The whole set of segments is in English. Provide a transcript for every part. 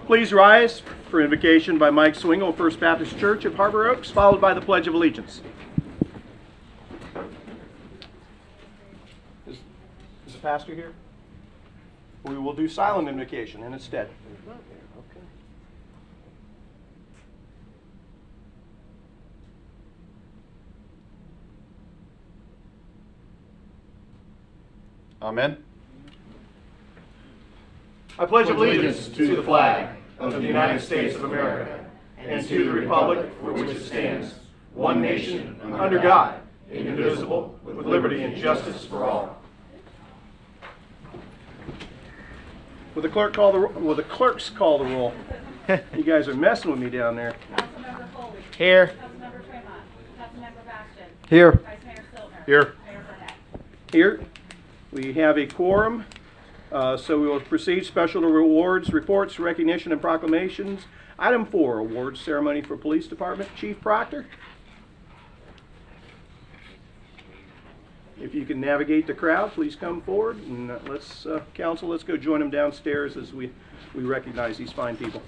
Please rise for invocation by Mike Swingle, First Baptist Church of Harbor Oaks, followed by the Pledge of Allegiance. Is the pastor here? We will do silent invocation in its stead. Amen. I pledge allegiance to the flag of the United States of America and to the republic for which it stands, one nation, under God, indivisible, with liberty and justice for all. Will the clerks call the roll? You guys are messing with me down there. Councilmember Foley. Here. Councilmember Tremont. Councilmember Bastian. Here. Vice Mayor Silver. Here. Mayor Burnett. Here. We have a quorum, so we will proceed. Special rewards, reports, recognition, and proclamations. Item 4, awards ceremony for Police Department. Chief Proctor. If you can navigate the crowd, please come forward, and let's, council, let's go join them downstairs as we recognize these fine people.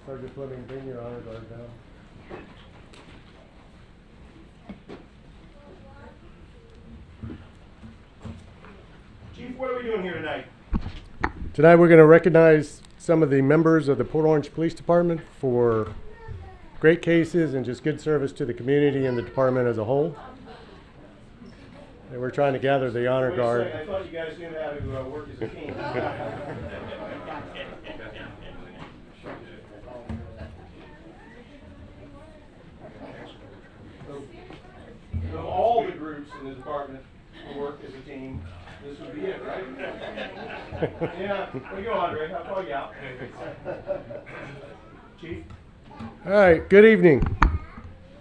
Sergeant Fleming, bring your honor guard down. Chief, what are we doing here tonight? Tonight we're going to recognize some of the members of the Port Orange Police Department for great cases and just good service to the community and the department as a whole. And we're trying to gather the honor guard. Wait a second, I thought you guys knew how to work as a team. So all the groups in the department will work as a team. This would be it, right? Yeah. Where you go, Andre? I'll call you out. Chief? All right, good evening.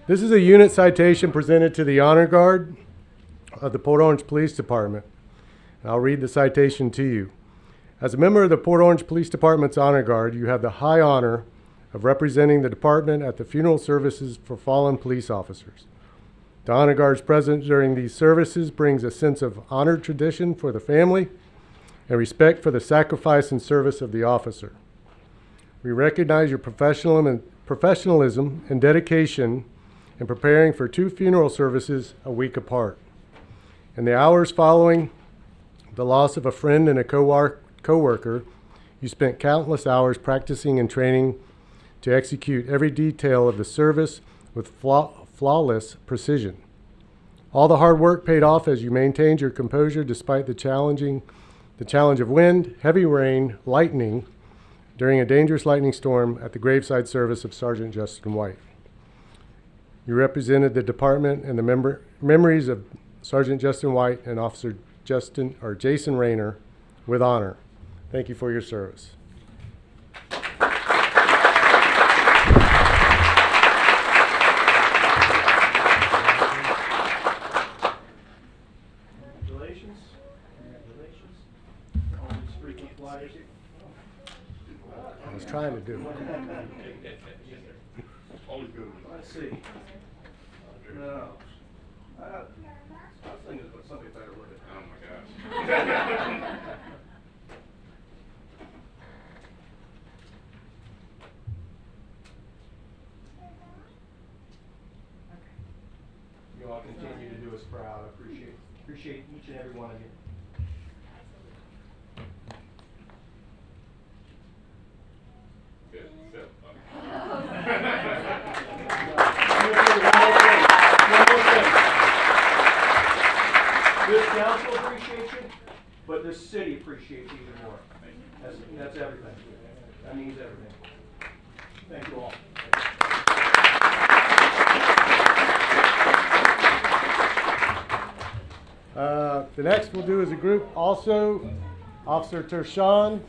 This is a unit citation presented to the honor guard of the Port Orange Police Department. And I'll read the citation to you. As a member of the Port Orange Police Department's honor guard, you have the high honor of representing the department at the funeral services for fallen police officers. The honor guard's presence during these services brings a sense of honored tradition for the family and respect for the sacrifice and service of the officer. We recognize your professionalism and dedication in preparing for 2 funeral services a week apart. In the hours following the loss of a friend and a co-worker, you spent countless hours practicing and training to execute every detail of the service with flawless precision. All the hard work paid off as you maintained your composure despite the challenge of wind, heavy rain, lightning during a dangerous lightning storm at the graveside service of Sergeant Justin White. You represented the department and the memories of Sergeant Justin White and Officer Jason Rayner with honor. Thank you for your service. Congratulations. Congratulations. All these freaking flyers here. I was trying to do it. Let's see. No. I was thinking about something better look at. Oh my gosh. You all continue to do us proud. I appreciate each and every one of you. Good. Sit. This council appreciates you, but this city appreciates you even more. That's everything. That means everything. Thank you all. The next we'll do as a group also Officer Tershawn,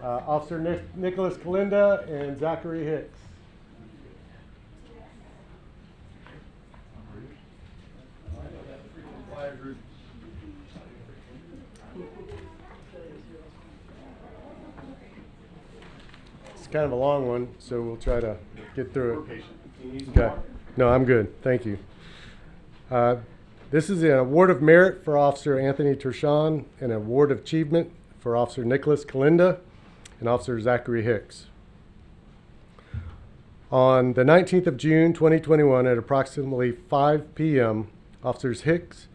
Officer Nicholas Kalinda, and Zachary Hicks. It's kind of a long one, so we'll try to get through it. Okay. No, I'm good. Thank you. This is an award of merit for Officer Anthony Tershon, an award of achievement for Officer Nicholas Kalinda and Officer Zachary Hicks. On the 19th of June, 2021, at approximately 5 p.m., Officer Hicks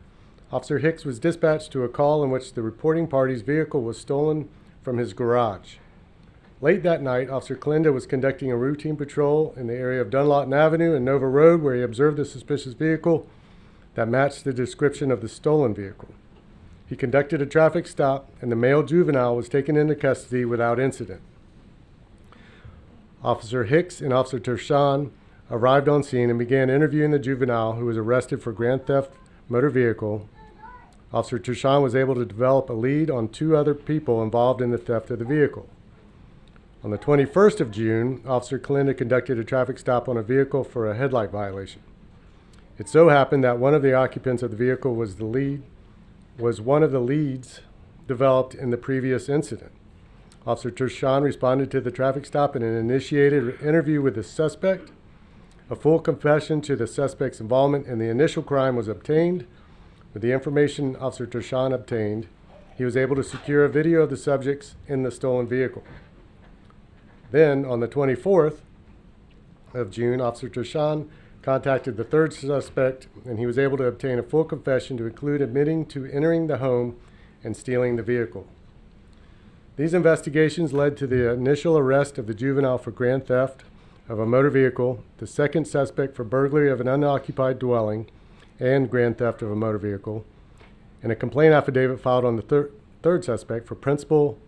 was dispatched to a call in which the reporting party's vehicle was stolen from his garage. Late that night, Officer Kalinda was conducting a routine patrol in the area of Dunlawton Avenue and Nova Road, where he observed a suspicious vehicle that matched the description of the stolen vehicle. He conducted a traffic stop, and the male juvenile was taken into custody without incident. Officer Hicks and Officer Tershon arrived on scene and began interviewing the juvenile, who was arrested for grand theft motor vehicle. Officer Tershon was able to develop a lead on 2 other people involved in the theft of the vehicle. On the 21st of June, Officer Kalinda conducted a traffic stop on a vehicle for a headlight violation. It so happened that one of the occupants of the vehicle was one of the leads developed in the previous incident. Officer Tershon responded to the traffic stop and initiated an interview with the suspect. A full confession to the suspect's involvement in the initial crime was obtained. With the information Officer Tershon obtained, he was able to secure a video of the subjects in the stolen vehicle. Then, on the 24th of June, Officer Tershon contacted the 3rd suspect, and he was able to obtain a full confession to include admitting to entering the home and stealing the vehicle. These investigations led to the initial arrest of the juvenile for grand theft of a motor vehicle, the 2nd suspect for burglary of an unoccupied dwelling and grand theft of a motor vehicle, and a complaint affidavit filed on the 3rd suspect for principal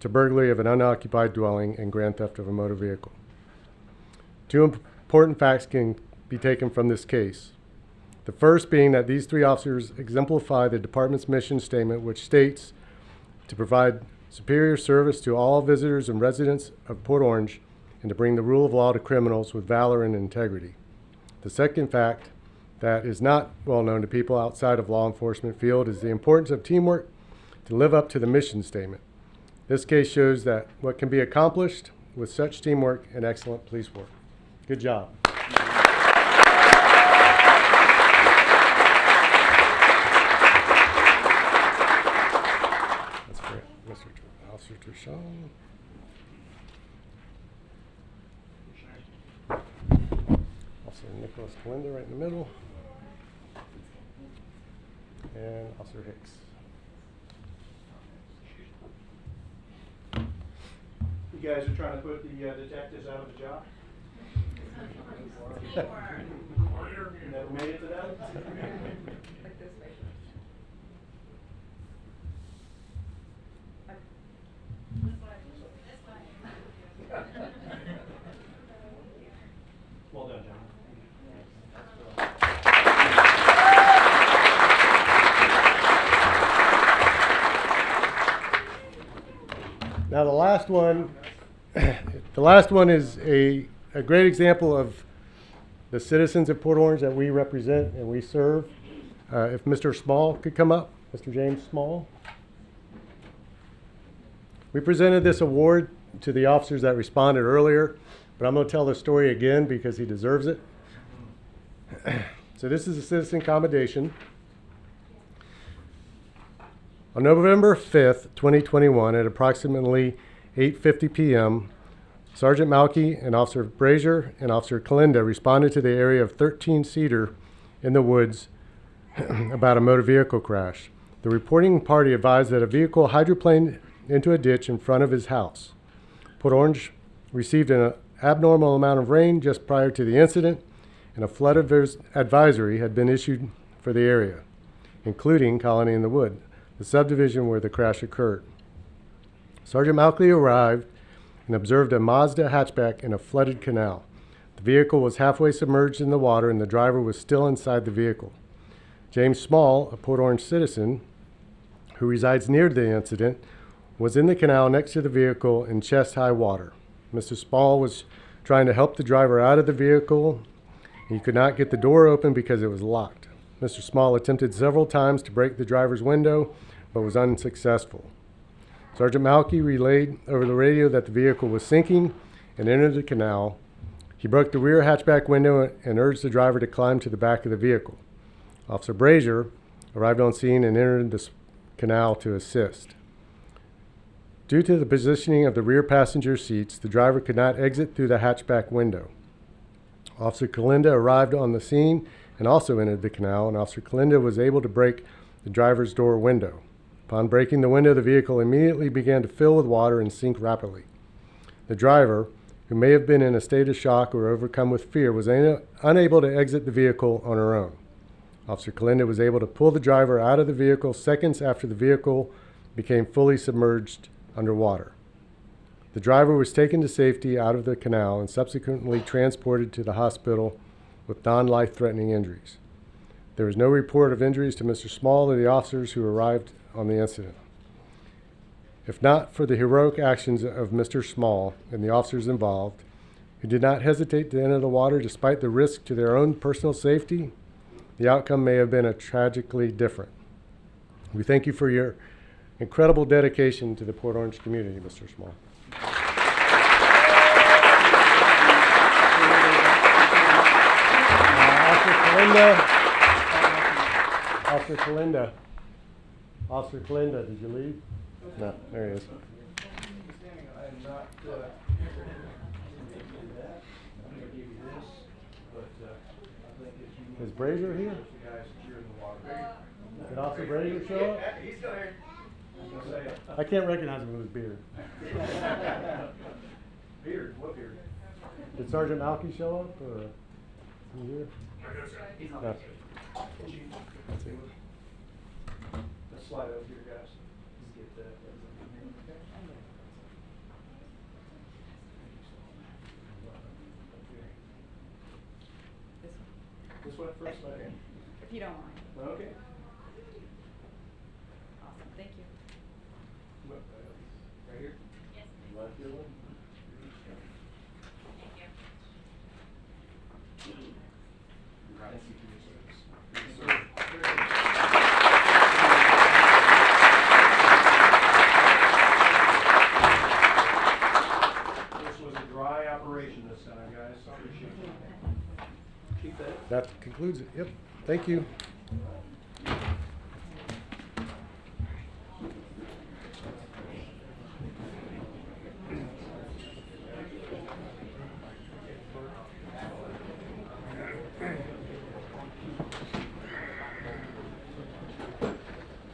to burglary of an unoccupied dwelling and grand theft of a motor vehicle. 2 important facts can be taken from this case. The first being that these 3 officers exemplify the department's mission statement, which states to provide superior service to all visitors and residents of Port Orange and to bring the rule of law to criminals with valor and integrity. The second fact that is not well known to people outside of law enforcement field is the importance of teamwork to live up to the mission statement. This case shows that what can be accomplished with such teamwork and excellent police work. Good job. That's great. Officer Tershon. Officer Nicholas Kalinda right in the middle. And Officer Hicks. You guys are trying to put the detectives out of the job? Never made it to that? Well done, John. Now the last one is a great example of the citizens of Port Orange that we represent and we serve. If Mr. Small could come up, Mr. James Small. We presented this award to the officers that responded earlier, but I'm going to tell the story again because he deserves it. So this is a citizen commendation. On November 5th, 2021, at approximately 8:50 p.m., Sergeant Malky and Officer Brazier and Officer Kalinda responded to the area of 13 Cedar in the woods about a motor vehicle crash. The reporting party advised that a vehicle hydroplaned into a ditch in front of his house. Port Orange received an abnormal amount of rain just prior to the incident, and a flood advisory had been issued for the area, including Colony in the Wood, the subdivision where the crash occurred. Sergeant Malky arrived and observed a Mazda hatchback in a flooded canal. The vehicle was halfway submerged in the water and the driver was still inside the vehicle. James Small, a Port Orange citizen who resides near the incident, was in the canal next to the vehicle in chest-high water. Mr. Small was trying to help the driver out of the vehicle. He could not get the door open because it was locked. Mr. Small attempted several times to break the driver's window, but was unsuccessful. Sergeant Malky relayed over the radio that the vehicle was sinking and entered the canal. He broke the rear hatchback window and urged the driver to climb to the back of the vehicle. Officer Brazier arrived on scene and entered the canal to assist. Due to the positioning of the rear passenger seats, the driver could not exit through the hatchback window. Officer Kalinda arrived on the scene and also entered the canal, and Officer Kalinda was able to break the driver's door window. Upon breaking the window, the vehicle immediately began to fill with water and sink rapidly. The driver, who may have been in a state of shock or overcome with fear, was unable to exit the vehicle on her own. Officer Kalinda was able to pull the driver out of the vehicle seconds after the vehicle became fully submerged underwater. The driver was taken to safety out of the canal and subsequently transported to the hospital with non-life-threatening injuries. There was no report of injuries to Mr. Small or the officers who arrived on the incident. If not for the heroic actions of Mr. Small and the officers involved, who did not hesitate to enter the water despite the risk to their own personal safety, the outcome may have been tragically different. We thank you for your incredible dedication to the Port Orange community, Mr. Small. Officer Kalinda, did you leave? No, there he is. Is Brazier here? Did Officer Brazier show up? He's still here. I can't recognize him with his beard. Beard, what beard? Did Sergeant Malky show up, or is he here? No. Let's slide over here, guys. Let's get that. This one first, right here. If you don't mind. Okay. Awesome, thank you. Right here? Yes, You like your one? thank you. Thank you for your service. This was a dry operation this time, guys. Appreciate it. Keep that. That concludes it. Yep. Thank you.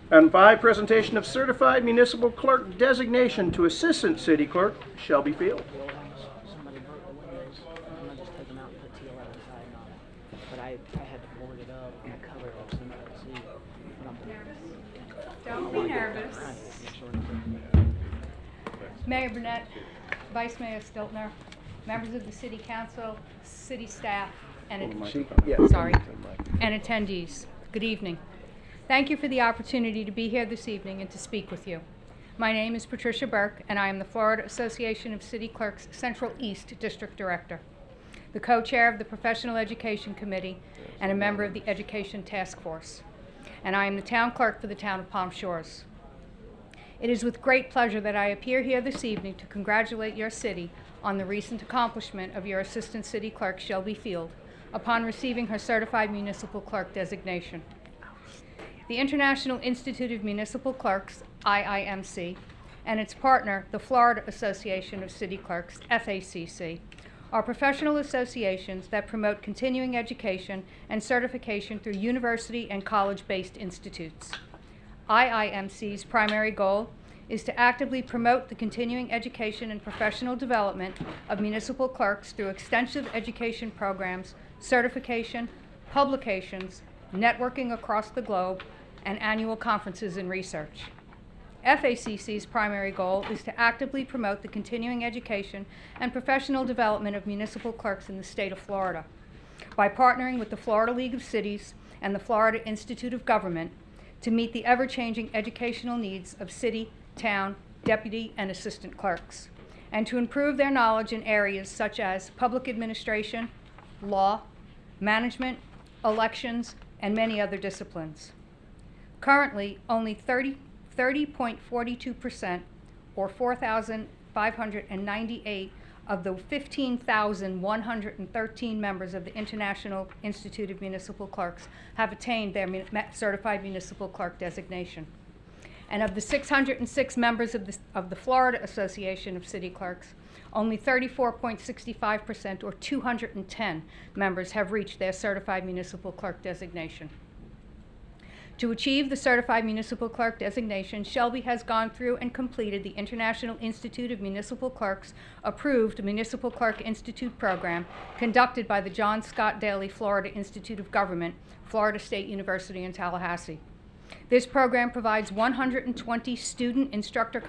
Item 5, presentation of certified municipal clerk designation to Assistant City Clerk Shelby Field. Somebody broke the windows. I'm gonna just take them out and put T11 siding on it. But I had to board it up and cover it up so you could see. But I'm Don't be nervous. trying to make sure it's Mayor Burnett, Vice Mayor Stiltner, members of the City Council, city staff, and attendees. Good evening. Thank you for the opportunity to be here this evening and to speak with you. My name is Patricia Burke, and I am the Florida Association of City Clerks Central East District Director, the co-chair of the Professional Education Committee, and a member of the Education Task Force. And I am the town clerk for the town of Palm Shores. It is with great pleasure that I appear here this evening to congratulate your city on the recent accomplishment of your Assistant City Clerk, Shelby Field, upon receiving her Certified Municipal Clerk designation. The International Institute of Municipal Clerks, IIMC, and its partner, the Florida Association of City Clerks, FACC, are professional associations that promote continuing education and certification through university and college-based institutes. IIMC's primary goal is to actively promote the continuing education and professional development of municipal clerks through extensive education programs, certification, publications, networking across the globe, and annual conferences and research. FACC's primary goal is to actively promote the continuing education and professional development of municipal clerks in the state of Florida by partnering with the Florida League of Cities and the Florida Institute of Government to meet the ever-changing educational needs of city, town, deputy, and assistant clerks, and to improve their knowledge in areas such as public administration, law, management, elections, and many other disciplines. Currently, only 30.42%, or 4,598 of the 15,113 members of the International Institute of Municipal Clerks have attained their certified municipal clerk designation. And of the 606 members of the Florida Association of City Clerks, only 34.65%, or 210 members, have reached their certified municipal clerk designation. To achieve the certified municipal clerk designation, Shelby has gone through and completed the International Institute of Municipal Clerks approved Municipal Clerk Institute program conducted by the John Scott Daly Florida Institute of Government, Florida State University in Tallahassee. This program provides 120 student instructor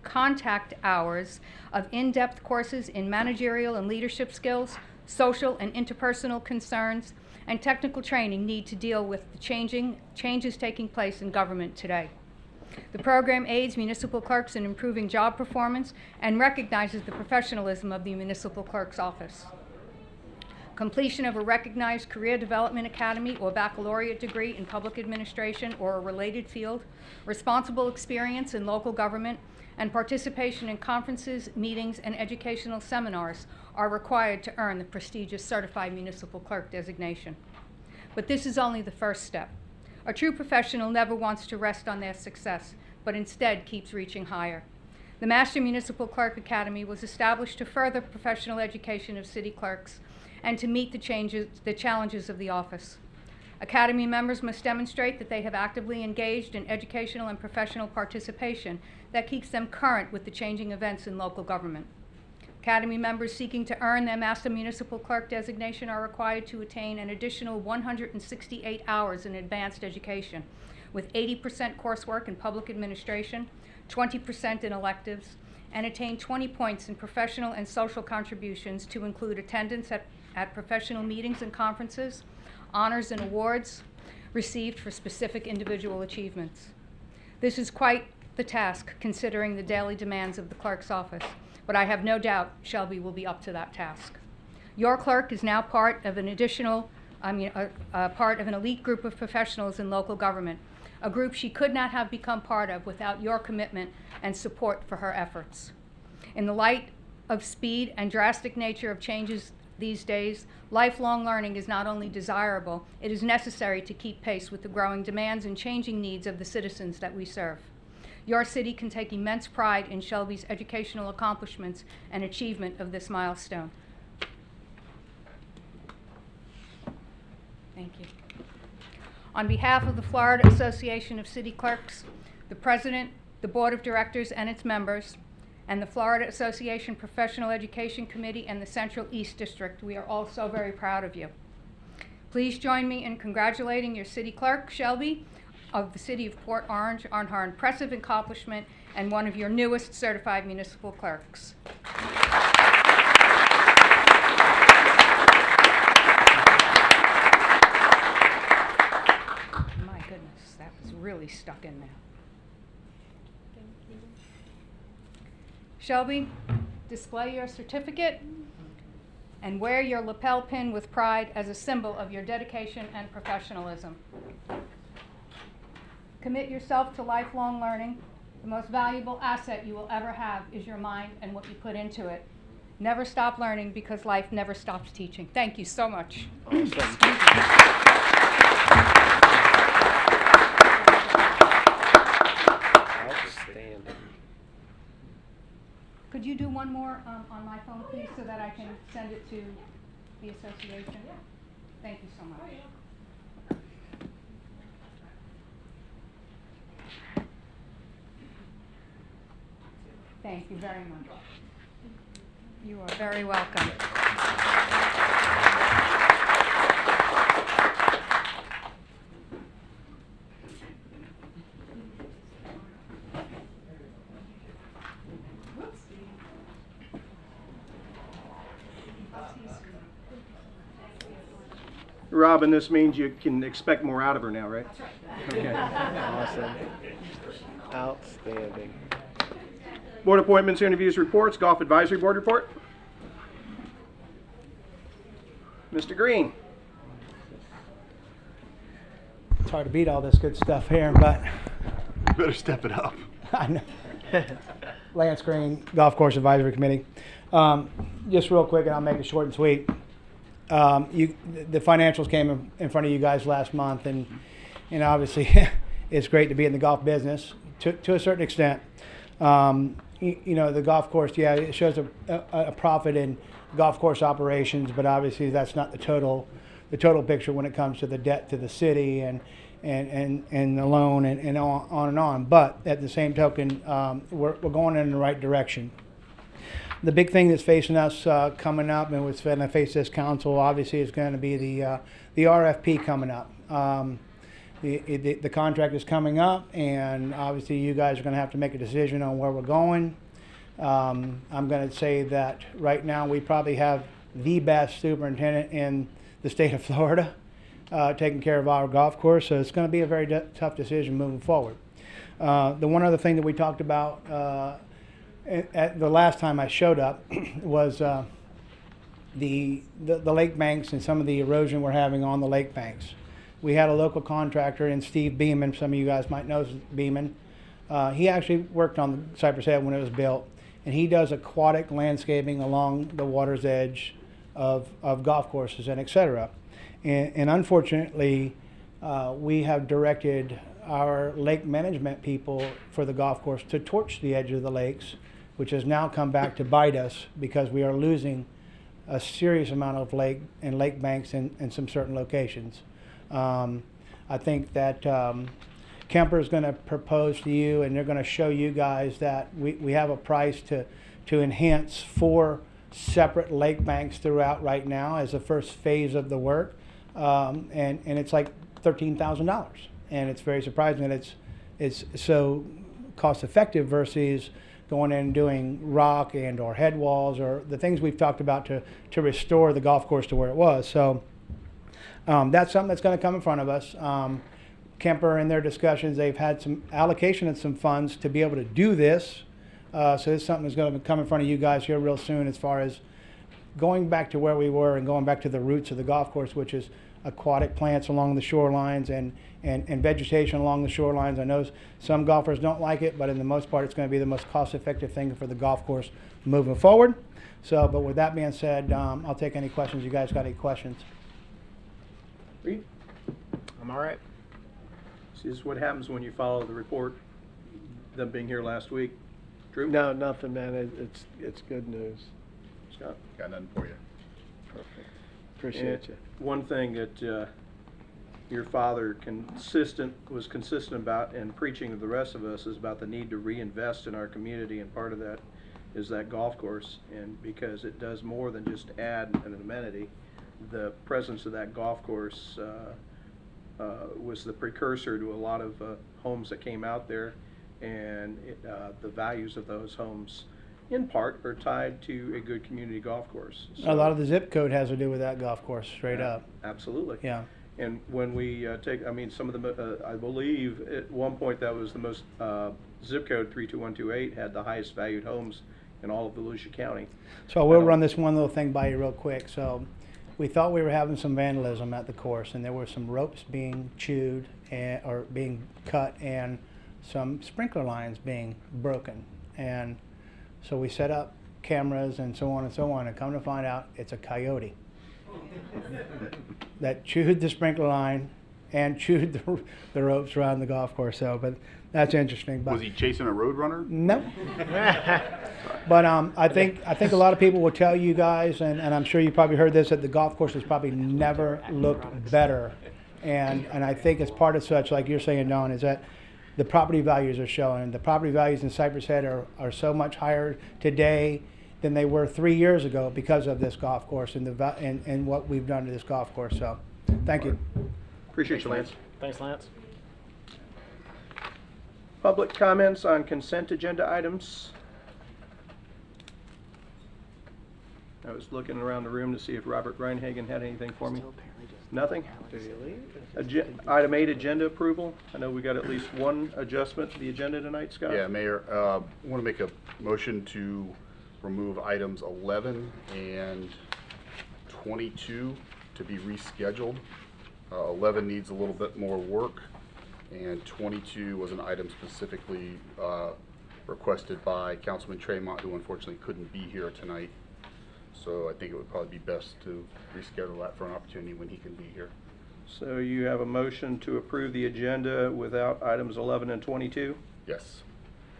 contact hours of in-depth courses in managerial and leadership skills, social and interpersonal concerns, and technical training need to deal with the changes taking place in government today. The program aids municipal clerks in improving job performance and recognizes the professionalism of the municipal clerk's office. Completion of a recognized career development academy or baccalaureate degree in public administration or a related field, responsible experience in local government, and participation in conferences, meetings, and educational seminars are required to earn the prestigious Certified Municipal Clerk designation. But this is only the first step. A true professional never wants to rest on their success, but instead keeps reaching higher. The Master Municipal Clerk Academy was established to further professional education of city clerks and to meet the challenges of the office. Academy members must demonstrate that they have actively engaged in educational and professional participation that keeps them current with the changing events in local government. Academy members seeking to earn their Master Municipal Clerk designation are required to attain an additional 168 hours in advanced education, with 80% coursework in public administration, 20% in electives, and attain 20 points in professional and social contributions to include attendance at professional meetings and conferences, honors and awards received for specific individual achievements. This is quite the task considering the daily demands of the clerk's office, but I have no doubt Shelby will be up to that task. Your clerk is now part of an part of an elite group of professionals in local government, a group she could not have become part of without your commitment and support for her efforts. In the light of speed and drastic nature of changes these days, lifelong learning is not only desirable, it is necessary to keep pace with the growing demands and changing needs of the citizens that we serve. Your city can take immense pride in Shelby's educational accomplishments and achievement of this milestone. Thank you. On behalf of the Florida Association of City Clerks, the President, the Board of Directors and its members, and the Florida Association Professional Education Committee and the Central East District, we are all so very proud of you. Please join me in congratulating your City Clerk, Shelby, of the City of Port Orange on her impressive accomplishment and one of your newest certified municipal clerks. My goodness, that was really stuck in there. Shelby, display your certificate and wear your lapel pin with pride as a symbol of your dedication and professionalism. Commit yourself to lifelong learning. The most valuable asset you will ever have is your mind and what you put into it. Never stop learning because life never stops teaching. Thank you so much. Outstanding. Could you do one more on my phone, please, so that I can send it to the association? Thank you so much. Thank you very much. You are very welcome. Robin, this means you can expect more out of her now, right? Okay. Awesome. Outstanding. Board appointments, interviews, reports, Golf Advisory Board report. Mr. Green. It's hard to beat all this good stuff here, but You better step it up. I know. Lance Green, Golf Course Advisory Committee. Just real quick, and I'll make it short and sweet. The financials came in front of you guys last month, and obviously it's great to be in the golf business to a certain extent. The golf course, yeah, it shows a profit in golf course operations, but obviously that's not the total picture when it comes to the debt to the city and the loan and on and on. But at the same token, we're going in the right direction. The big thing that's facing us coming up, and what's going to face this council, obviously, is going to be the RFP coming up. The contract is coming up, and obviously you guys are going to have to make a decision on where we're going. I'm going to say that right now we probably have the best superintendent in the state of Florida taking care of our golf course, so it's going to be a very tough decision moving forward. The one other thing that we talked about at the last time I showed up was the lake banks and some of the erosion we're having on the lake banks. We had a local contractor in Steve Beeman. Some of you guys might know Beeman. He actually worked on Cypress Head when it was built, and he does aquatic landscaping along the water's edge of golf courses and et cetera. And unfortunately, we have directed our lake management people for the golf course to torch the edge of the lakes, which has now come back to bite us because we are losing a serious amount of lake banks in some certain locations. I think that Kemper is going to propose to you, and they're going to show you guys that we have a price to enhance 4 separate lake banks throughout right now as the first phase of the work, and it's like $13,000, and it's very surprising that it's so cost effective versus going in and doing rock and or head walls or the things we've talked about to restore the golf course to where it was. So that's something that's going to come in front of us. Kemper, in their discussions, they've had some allocation of some funds to be able to do this. So this is something that's going to come in front of you guys here real soon, as far as going back to where we were and going back to the roots of the golf course, which is aquatic plants along the shorelines and vegetation along the shorelines. I know some golfers don't like it, but in the most part, it's going to be the most cost-effective thing for the golf course moving forward. So, but with that being said, I'll take any questions. You guys got any questions? Reed? I'm all right. See, this is what happens when you follow the report, them being here last week. Drew? No, nothing, man. It's good news. Scott? Got nothing for you. Perfect. Appreciate you. One thing that your father was consistent about and preaching to the rest of us is about the need to reinvest in our community, and part of that is that golf course, and because it does more than just add an amenity. The presence of that golf course was the precursor to a lot of homes that came out there, and the values of those homes in part are tied to a good community golf course. So, A lot of the zip code has to do with that golf course, straight up. Absolutely. Yeah. And when we some of the, I believe at one point that was the most, zip code 32128 had the highest valued homes in all of Volusia County. So I will run this one little thing by you real quick. So we thought we were having some vandalism at the course, and there were some ropes being chewed or being cut, and some sprinkler lines being broken. And so we set up cameras and so on, and come to find out it's a coyote that chewed the sprinkler line and chewed the ropes around the golf course. So, but that's interesting. But Was he chasing a road runner? no. But I think a lot of people will tell you guys, and I'm sure you probably heard this, that the golf course has probably never looked better. And I think it's part of such, like you're saying, Don, is that the property values are showing. The property values in Cypress Head are so much higher today than they were 3 years ago because of this golf course and what we've done to this golf course. So, thank you. Appreciate you, Lance. Thanks, Lance. Public comments on consent agenda items. I was looking around the room to see if Robert Reinhagen had anything for me. Still apparently just Nothing? really? Item 8, agenda approval. I know we got at least one adjustment to the agenda tonight, Scott. Yeah, Mayor, I want to make a motion to remove items 11 and 22 to be rescheduled. 11 needs a little bit more work, and 22 was an item specifically requested by Councilman Tremont, who unfortunately couldn't be here tonight. So I think it would probably be best to reschedule that for an opportunity when he can be here. So you have a motion to approve the agenda without items 11 and 22. Yes.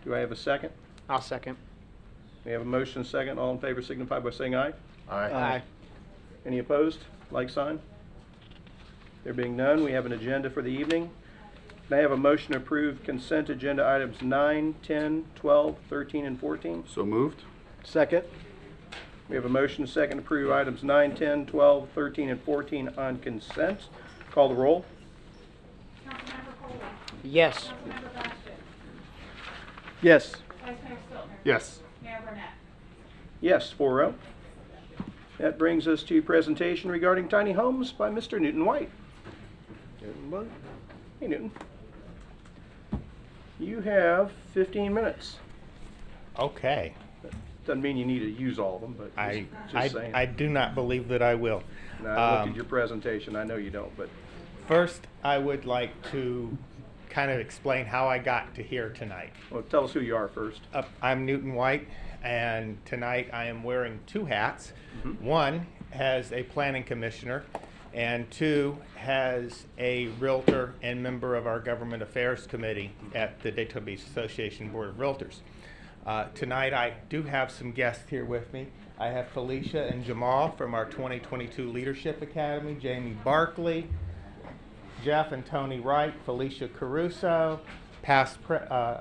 Do I have a second? I'll second. We have a motion and a second. All in favor signify by saying aye. Aye. Any opposed? Like sign. There being none, we have an agenda for the evening. May I have a motion to approve consent agenda items 9, 10, 12, 13, and 14? So moved? Second. We have a motion and a second to approve items 9, 10, 12, 13, and 14 on consent. Call the roll. Councilmember Coley. Yes. Councilmember Bastian. Yes. Vice Mayor Stiltner. Yes. Mayor Burnett. Yes, 4-0. That brings us to presentation regarding tiny homes by Mr. Newton White. Hey, Newton. You have 15 minutes. Okay. Doesn't mean you need to use all of them, but just saying. I do not believe that I will. No, I looked at your presentation. I know you don't, but First, I would like to kind of explain how I got to here tonight. well, tell us who you are first. I'm Newton White, and tonight I am wearing two hats. One as a planning commissioner, and two as a realtor and member of our government affairs committee at the Daytona Beach Association Board of Realtors. Tonight I do have some guests here with me. I have Felicia and Jamal from our 2022 Leadership Academy, Jamie Barkley, Jeff and Tony Wright, Felicia Caruso,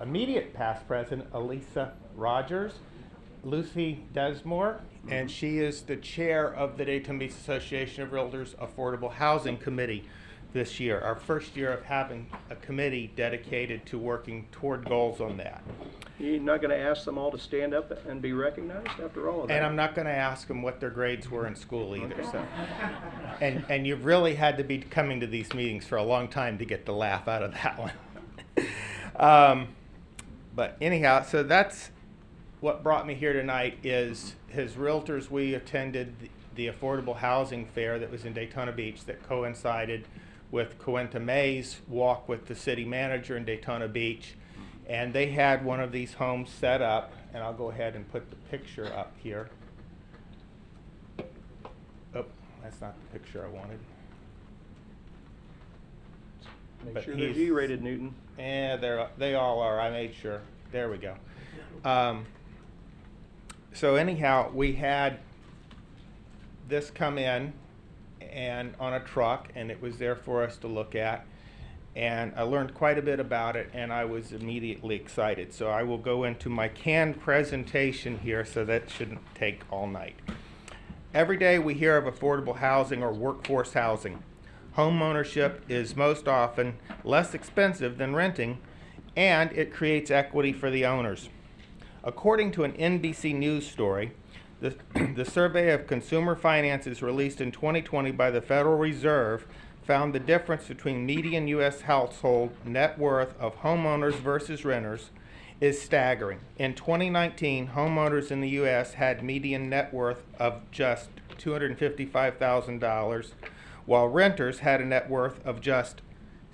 immediate past president Elisa Rogers, Lucy Desmore, and she is the chair of the Daytona Beach Association of Realtors Affordable Housing Committee this year, our first year of having a committee dedicated to working toward goals on that. You're not going to ask them all to stand up and be recognized after all of that? And I'm not going to ask them what their grades were in school either. So, and you've really had to be coming to these meetings for a long time to get the laugh out of that one. But anyhow, so that's what brought me here tonight. Is as realtors we attended the affordable housing fair that was in Daytona Beach that coincided with Coenta May's walk with the city manager in Daytona Beach. And they had one of these homes set up, and I'll go ahead and put the picture up here. Oh, that's not the picture I wanted. Make But sure they're he's- G-rated, Newton. Yeah, they all are. I made sure. There we go. So anyhow, we had this come in and on a truck, and it was there for us to look at. And I learned quite a bit about it, and I was immediately excited. So I will go into my canned presentation here, so that shouldn't take all night. Every day we hear of affordable housing or workforce housing. Home ownership is most often less expensive than renting, and it creates equity for the owners. According to an NBC News story, the survey of consumer finances released in 2020 by the Federal Reserve found the difference between median U.S. household net worth of homeowners versus renters is staggering. In 2019, homeowners in the U.S. had median net worth of just $255,000, while renters had a net worth of just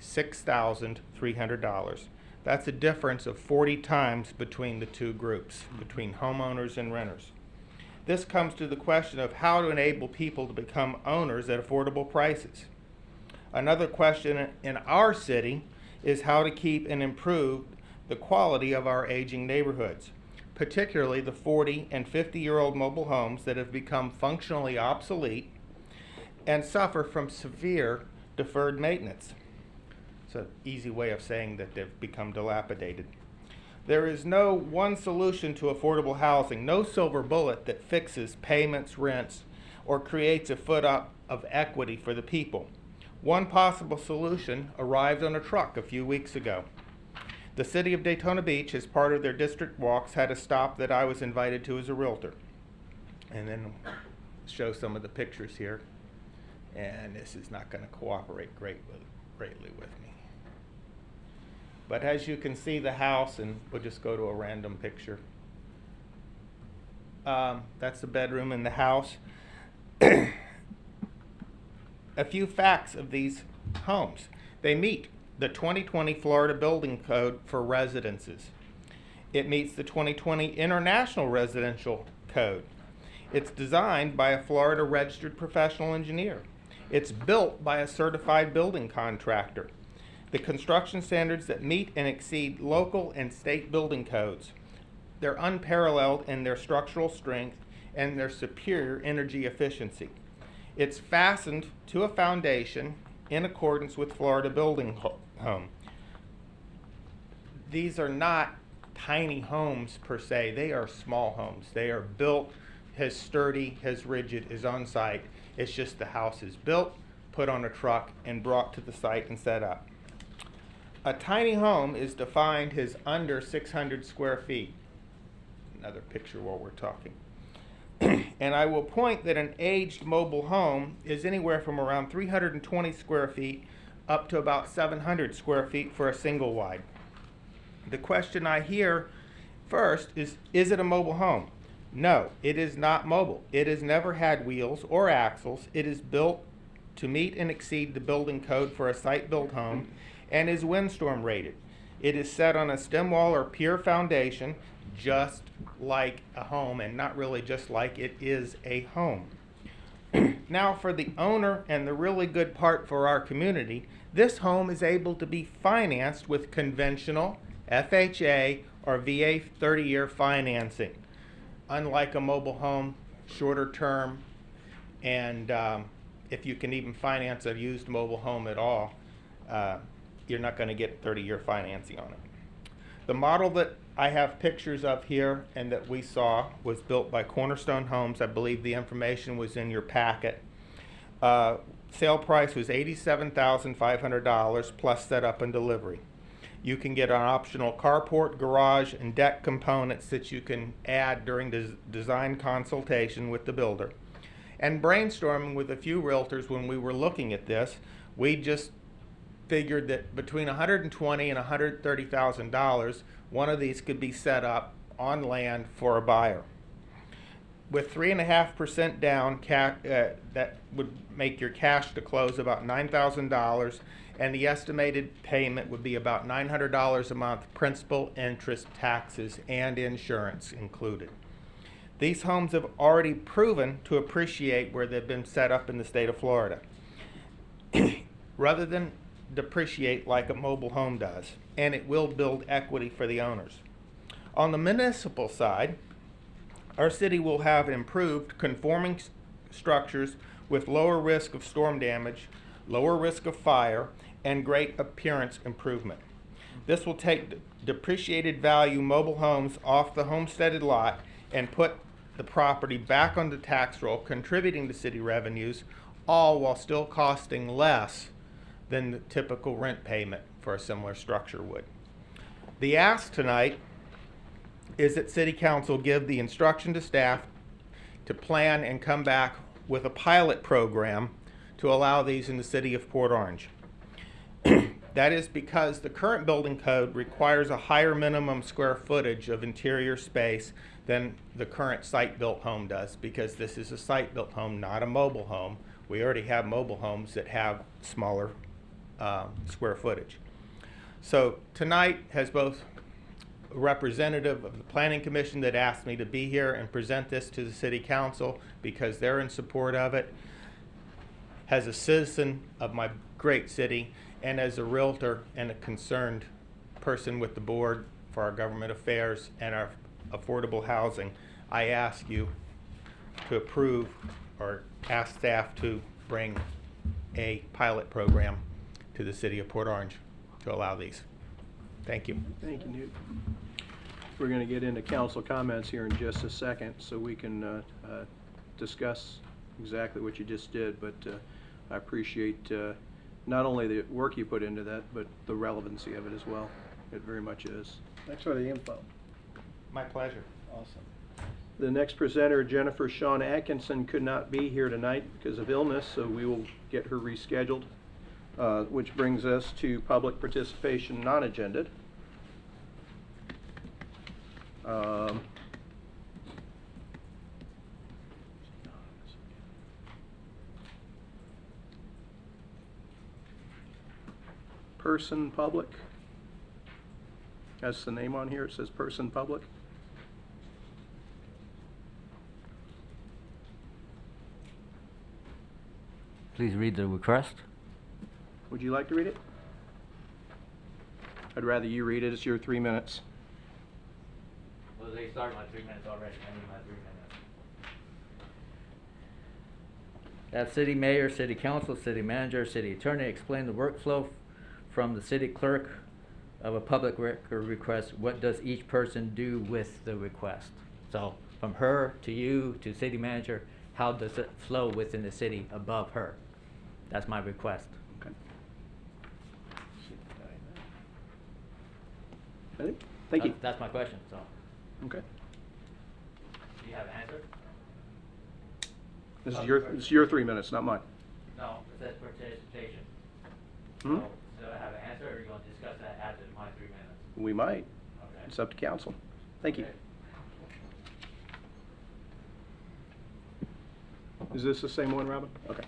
$6,300. That's a difference of 40 times between the two groups, between homeowners and renters. This comes to the question of how to enable people to become owners at affordable prices. Another question in our city is how to keep and improve the quality of our aging neighborhoods, particularly the 40 and 50-year-old mobile homes that have become functionally obsolete and suffer from severe deferred maintenance. It's an easy way of saying that they've become dilapidated. There is no one solution to affordable housing, no silver bullet that fixes payments, rents, or creates a foot up of equity for the people. One possible solution arrived on a truck a few weeks ago. The city of Daytona Beach, as part of their district walks, had a stop that I was invited to as a realtor. And then show some of the pictures here. And this is not going to cooperate greatly with me. But as you can see the house, and we'll just go to a random picture. That's the bedroom in the house. A few facts of these homes. They meet the 2020 Florida Building Code for residences. It meets the 2020 International Residential Code. It's designed by a Florida registered professional engineer. It's built by a certified building contractor. The construction standards that meet and exceed local and state building codes. They're unparalleled in their structural strength and their superior energy efficiency. It's fastened to a foundation in accordance with Florida building home. These are not tiny homes per se, they are small homes. They are built as sturdy, as rigid, as on site. It's just the house is built, put on a truck, and brought to the site and set up. A tiny home is defined as under 600 square feet. Another picture while we're talking. And I will point that an aged mobile home is anywhere from around 320 square feet up to about 700 square feet for a single wide. The question I hear first is it a mobile home? No, it is not mobile. It has never had wheels or axles. It is built to meet and exceed the building code for a site-built home and is windstorm rated. It is set on a stem wall or pier foundation, just like a home, and not really just like, it is a home. Now for the owner, and the really good part for our community, this home is able to be financed with conventional FHA or VA 30-year financing. Unlike a mobile home, shorter term, and if you can even finance a used mobile home at all, you're not going to get 30-year financing on it. The model that I have pictures of here and that we saw was built by Cornerstone Homes. I believe the information was in your packet. Sale price was $87,500 plus setup and delivery. You can get an optional carport, garage, and deck components that you can add during design consultation with the builder. And brainstorming with a few realtors when we were looking at this, we just figured that between $120,000 and $130,000, one of these could be set up on land for a buyer. With 3.5% down, that would make your cash to close about $9,000, and the estimated payment would be about $900 a month, principal, interest, taxes, and insurance included. These homes have already proven to appreciate where they've been set up in the state of Florida, rather than depreciate like a mobile home does, and it will build equity for the owners. On the municipal side, our city will have improved conforming structures with lower risk of storm damage, lower risk of fire, and great appearance improvement. This will take depreciated value mobile homes off the homesteaded lot and put the property back on the tax roll, contributing to city revenues, all while still costing less than the typical rent payment for a similar structure would. The ask tonight is that City Council give the instruction to staff to plan and come back with a pilot program to allow these in the city of Port Orange. That is because the current building code requires a higher minimum square footage of interior space than the current site-built home does, because this is a site-built home, not a mobile home. We already have mobile homes that have smaller square footage. So tonight has both a representative of the Planning Commission that asked me to be here and present this to the City Council because they're in support of it, as a citizen of my great city, and as a realtor and a concerned person with the board for our government affairs and our affordable housing. I ask you to approve or ask staff to bring a pilot program to the city of Port Orange to allow these. Thank you. Thank you, Newt. We're going to get into council comments here in just a second so we can discuss exactly what you just did, but I appreciate not only the work you put into that, but the relevancy of it as well. It very much is. Thanks for the info. My pleasure. Awesome. The next presenter, Jennifer Shawn Atkinson, could not be here tonight because of illness, so we will get her rescheduled, which brings us to public participation non-agended. Person, public. That's the name on here. It says person public. Please read the request. Would you like to read it? I'd rather you read it. It's your 3 minutes. Well, they started my 3 minutes already. I need my 3 minutes. That city mayor, city council, city manager, city attorney explain the workflow from the city clerk of a public record request. What does each person do with the request? So from her to you to city manager, how does it flow within the city above her? That's my request. Okay. Ready? Thank you. That's my question, so. Okay. Do you have an answer? This is your 3 minutes, not mine. No, it says participation. Hmm? So I have an answer, or are you going to discuss that after my 3 minutes? We might. Okay. It's up to council. Thank you. Okay. Is this the same one, Robin? Okay.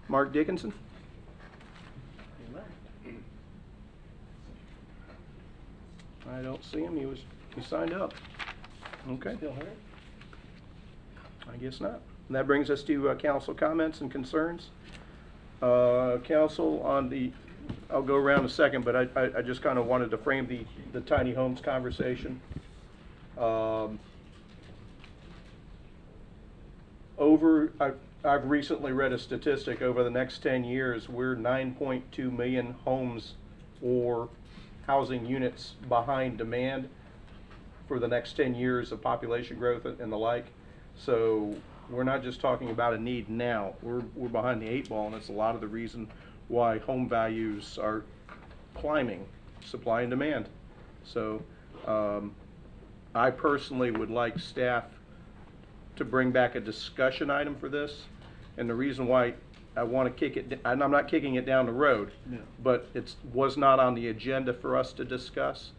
Mark Dickinson? I don't see him. He signed up. Okay. Still here? I guess not. And that brings us to council comments and concerns. Council on the, I'll go around in a second, but I just kind of wanted to frame the tiny homes conversation. I've recently read a statistic. Over the next 10 years, we're 9.2 million homes or housing units behind demand for the next 10 years of population growth and the like. So we're not just talking about a need now. We're behind the 8 ball, and it's a lot of the reason why home values are climbing, supply and demand. So I personally would like staff to bring back a discussion item for this. And the reason why I want to kick it, and I'm not kicking it down the road, but it was not on the agenda for us to discuss.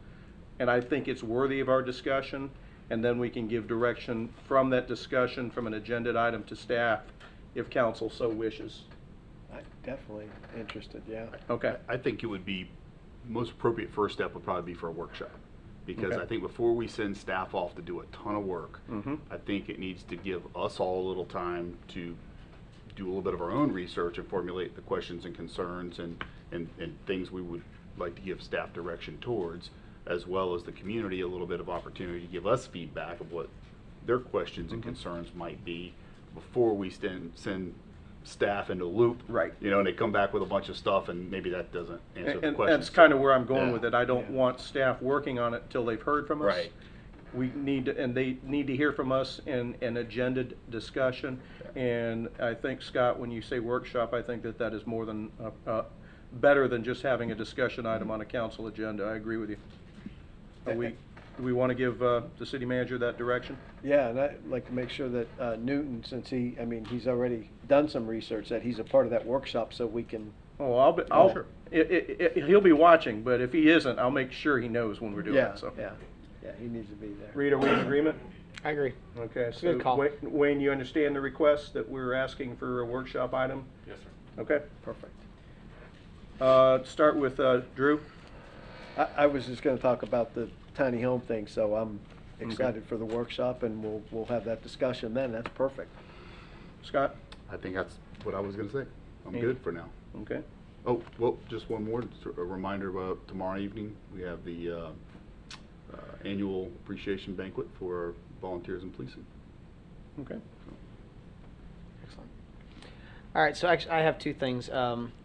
And I think it's worthy of our discussion. And then we can give direction from that discussion, from an agenda item to staff, if council so wishes. I'm definitely interested, yeah. Okay. I think it would be, most appropriate first step would probably be for a workshop. Because Okay. I think before we send staff off to do a ton of work, Mhm. I think it needs to give us all a little time to do a little bit of our own research and formulate the questions and concerns and things we would like to give staff direction towards, as well as the community a little bit of opportunity to give us feedback of what their questions and concerns might be before we send staff into a loop. Right. You know, and they come back with a bunch of stuff and maybe that doesn't answer the And question. that's kind of where I'm going Yeah. with it. I don't want staff working on it till they've heard from us. Right. We need to, and they need to hear from us in an agenda discussion. And I think, Scott, when you say workshop, I think that is more than, better than just having a discussion item on a council agenda. I agree with you. Do we want to give the city manager that direction? Yeah, and I'd like to make sure that Newton, since he's already done some research, that he's a part of that workshop so we can, Oh, Sure. he'll be watching, but if he isn't, I'll make sure he knows when we're doing yeah, it, so. yeah, he needs to be there. Rita, we in agreement? I agree. Okay, a so good call. Wayne, you understand the request that we're asking for a workshop item? Yes, sir. Okay. Perfect. Start with Drew. I was just gonna talk about the tiny home thing, so I'm excited for the workshop, and we'll have that discussion then. That's perfect. Scott? I think that's what I was gonna say. I'm Andy? good for now. Okay. Oh, well, just one more, just a reminder about tomorrow evening, we have the annual appreciation banquet for volunteers in policing. Okay. Excellent. All right, so actually, I have two things.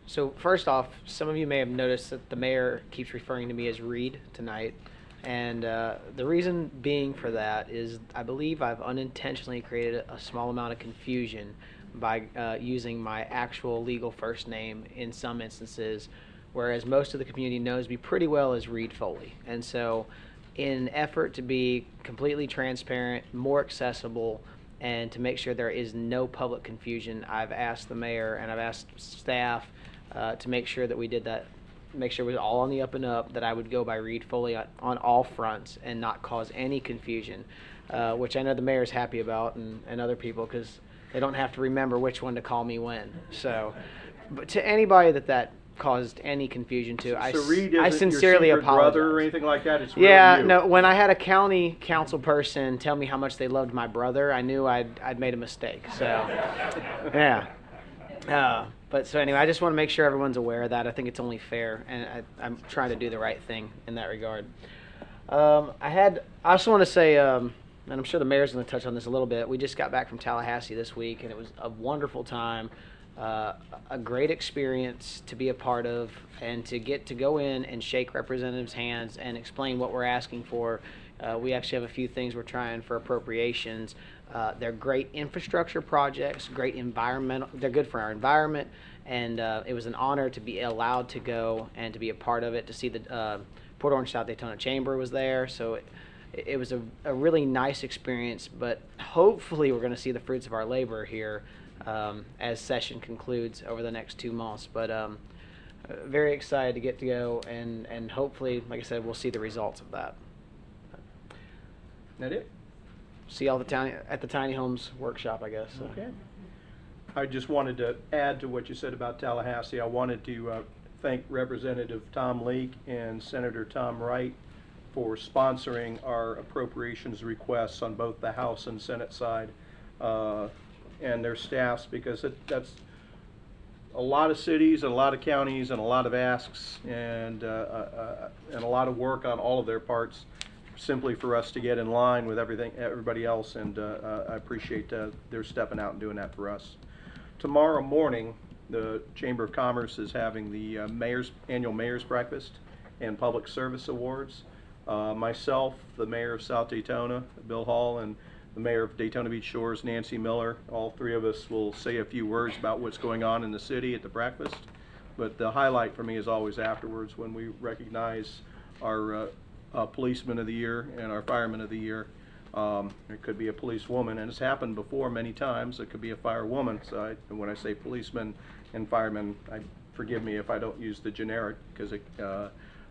So first off, some of you may have noticed that the mayor keeps referring to me as Reed tonight. And the reason being for that is I believe I've unintentionally created a small amount of confusion by using my actual legal first name in some instances, whereas most of the community knows me pretty well as Reed Foley. And so in an effort to be completely transparent, more accessible, and to make sure there is no public confusion, I've asked the mayor and I've asked staff to make sure that we did that, make sure it was all on the up and up, that I would go by Reed Foley on all fronts and not cause any confusion, which I know the mayor's happy about and other people, because they don't have to remember which one to call me when. So, but to anybody that caused any confusion to. So Reed I isn't sincerely your secret apologize. brother or anything like that? It's really Yeah, you. no. When I had a county council person tell me how much they loved my brother, I knew I'd made a mistake. So, yeah. But so anyway, I just want to make sure everyone's aware of that. I think it's only fair, and I'm trying to do the right thing in that regard. I also want to say, and I'm sure the mayor's going to touch on this a little bit. We just got back from Tallahassee this week, and it was a wonderful time. A great experience to be a part of, and to get to go in and shake representatives' hands and explain what we're asking for. We actually have a few things we're trying for appropriations. They're great infrastructure projects, great environmental. They're good for our environment, and it was an honor to be allowed to go and to be a part of it. To see the Port Orange South Daytona Chamber was there, so it was a really nice experience. But hopefully, we're going to see the fruits of our labor here as session concludes over the next 2 months. But very excited to get to go, and hopefully, like I said, we'll see the results of that. That it? See all at the Tiny Homes workshop, I guess. So. Okay. I just wanted to add to what you said about Tallahassee. I wanted to thank Representative Tom Leake and Senator Tom Wright for sponsoring our appropriations requests on both the House and Senate side, and their staffs, because that's a lot of cities and a lot of counties and a lot of asks and a lot of work on all of their parts, simply for us to get in line with everybody else, and I appreciate their stepping out and doing that for us. Tomorrow morning, the Chamber of Commerce is having the annual Mayor's Breakfast and Public Service Awards. Myself, the Mayor of South Daytona, Bill Hall, and the Mayor of Daytona Beach Shores, Nancy Miller, all three of us will say a few words about what's going on in the city at the breakfast. But the highlight for me is always afterwards, when we recognize our Policeman of the Year and our Fireman of the Year. It could be a policewoman, and it's happened before many times. It could be a firewoman. So when I say policeman and fireman, forgive me if I don't use the generic, because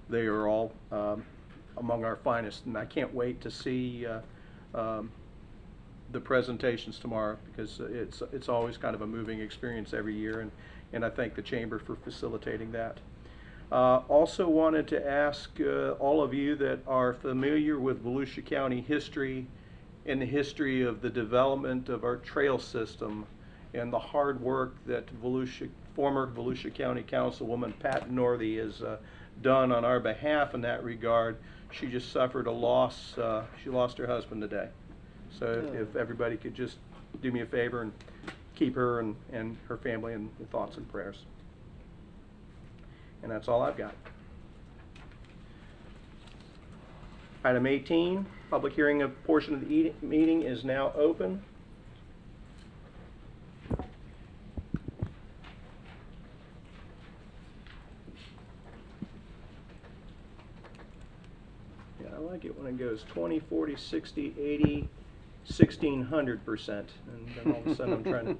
they are all among our finest. And I can't wait to see the presentations tomorrow, because it's always kind of a moving experience every year, and I thank the Chamber for facilitating that. Also wanted to ask all of you that are familiar with Volusia County history and the history of the development of our trail system and the hard work that former Volusia County Councilwoman Pat Northey has done on our behalf in that regard. She just suffered a loss. She lost her husband today. So if everybody could just do me a favor and keep her and her family in your thoughts and prayers. And that's all I've got. Item 18, public hearing of portion of the meeting is now open. Yeah, I like it when it goes 20, 40, 60, 80, 1,600%. And then all of a sudden I'm trying to...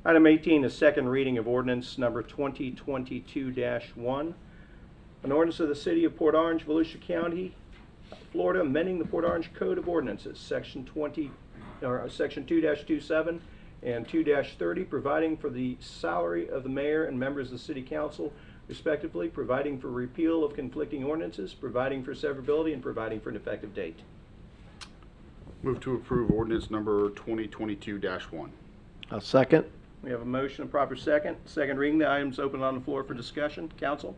Item 18 is second reading of ordinance number 2022-1. An ordinance of the City of Port Orange, Volusia County, Florida, amending the Port Orange Code of Ordinances, Section 2-27 and 2-30, providing for the salary of the mayor and members of the City Council, respectively, providing for repeal of conflicting ordinances, providing for severability, and providing for an effective date. Move to approve ordinance number 2022-1. I'll second. We have a motion, a proper second. Second reading, the item's open on the floor for discussion. Council?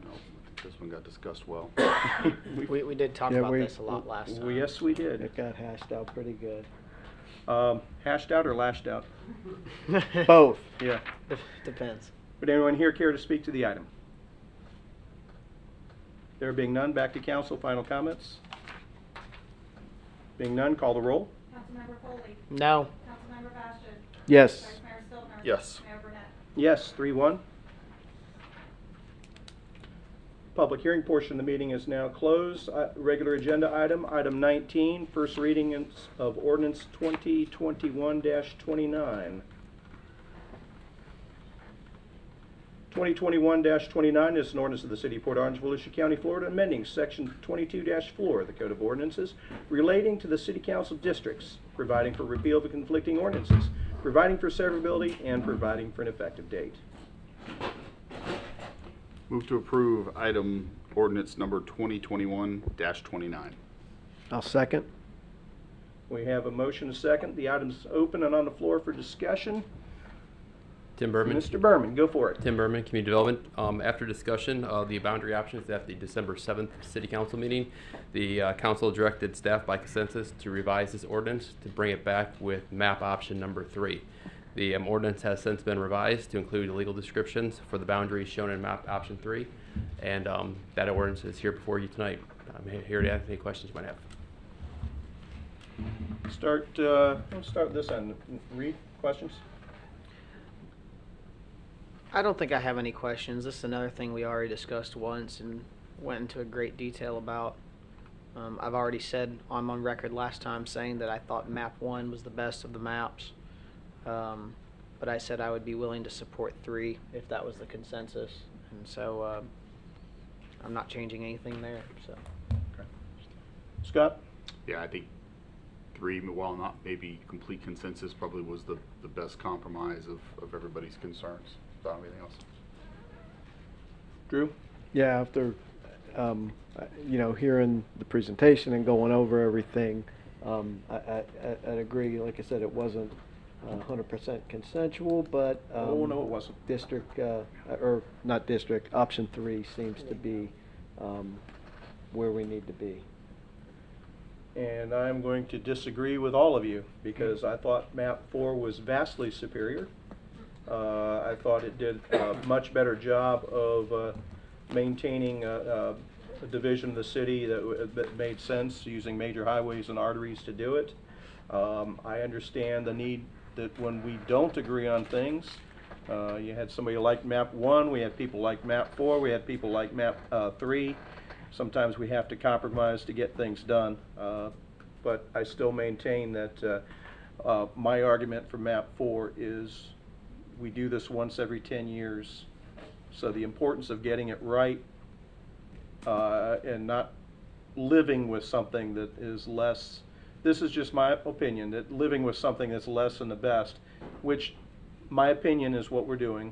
No, I think this one got discussed well. We did talk about this a lot last time. Yes, we did. It got hashed out pretty good. Hashed out or lashed out? Both. Yeah. Depends. Would anyone here care to speak to the item? There being none, back to council. Final comments? Being none, call the roll. Councilmember Foley, No. Councilmember Bastian, Yes. Vice Mayor Stiltner. Yes. Mayor Burnett. Yes, 3-1. Public hearing portion of the meeting is now closed. Regular agenda item, item 19, first reading of ordinance 2021-29. 2021-29 is an ordinance of the City of Port Orange, Volusia County, Florida, amending Section 22-4 of the Code of Ordinances relating to the City Council districts, providing for repeal of conflicting ordinances, providing for severability, and providing for an effective date. Move to approve item ordinance number 2021-29. I'll second. We have a motion and a second. The item's open and on the floor for discussion. Tim Berman. Mr. Berman, go for it. Tim Berman, Community Development. After discussion of the boundary options at the December 7th City Council meeting, the council directed staff by consensus to revise this ordinance to bring it back with map option number 3. The ordinance has since been revised to include legal descriptions for the boundaries shown in map option 3, and that ordinance is here before you tonight. I'm here to answer any questions you might have. Let's start this end. Reed, questions? I don't think I have any questions. This is another thing we already discussed once and went into a great detail about. I've already said, I'm on record last time saying that I thought map 1 was the best of the maps. But I said I would be willing to support 3 if that was the consensus. And so I'm not changing anything there. So. Scott? Yeah, I think 3, while not maybe complete consensus, probably was the best compromise of everybody's concerns. Without anything else. Drew? Yeah, after, hearing the presentation and going over everything, I'd agree. Like I said, it wasn't 100% consensual, but Oh, no, it wasn't. option 3 seems to be where we need to be. And I'm going to disagree with all of you because I thought map 4 was vastly superior. I thought it did a much better job of maintaining a division of the city that made sense, using major highways and arteries to do it. I understand the need that when we don't agree on things, you had somebody like map 1, we had people like map 4, we had people like map 3. Sometimes we have to compromise to get things done, but I still maintain that my argument for map 4 is we do this once every 10 years. So the importance of getting it right and not living with something that is less, this is just my opinion, that living with something that's less than the best, which my opinion is what we're doing,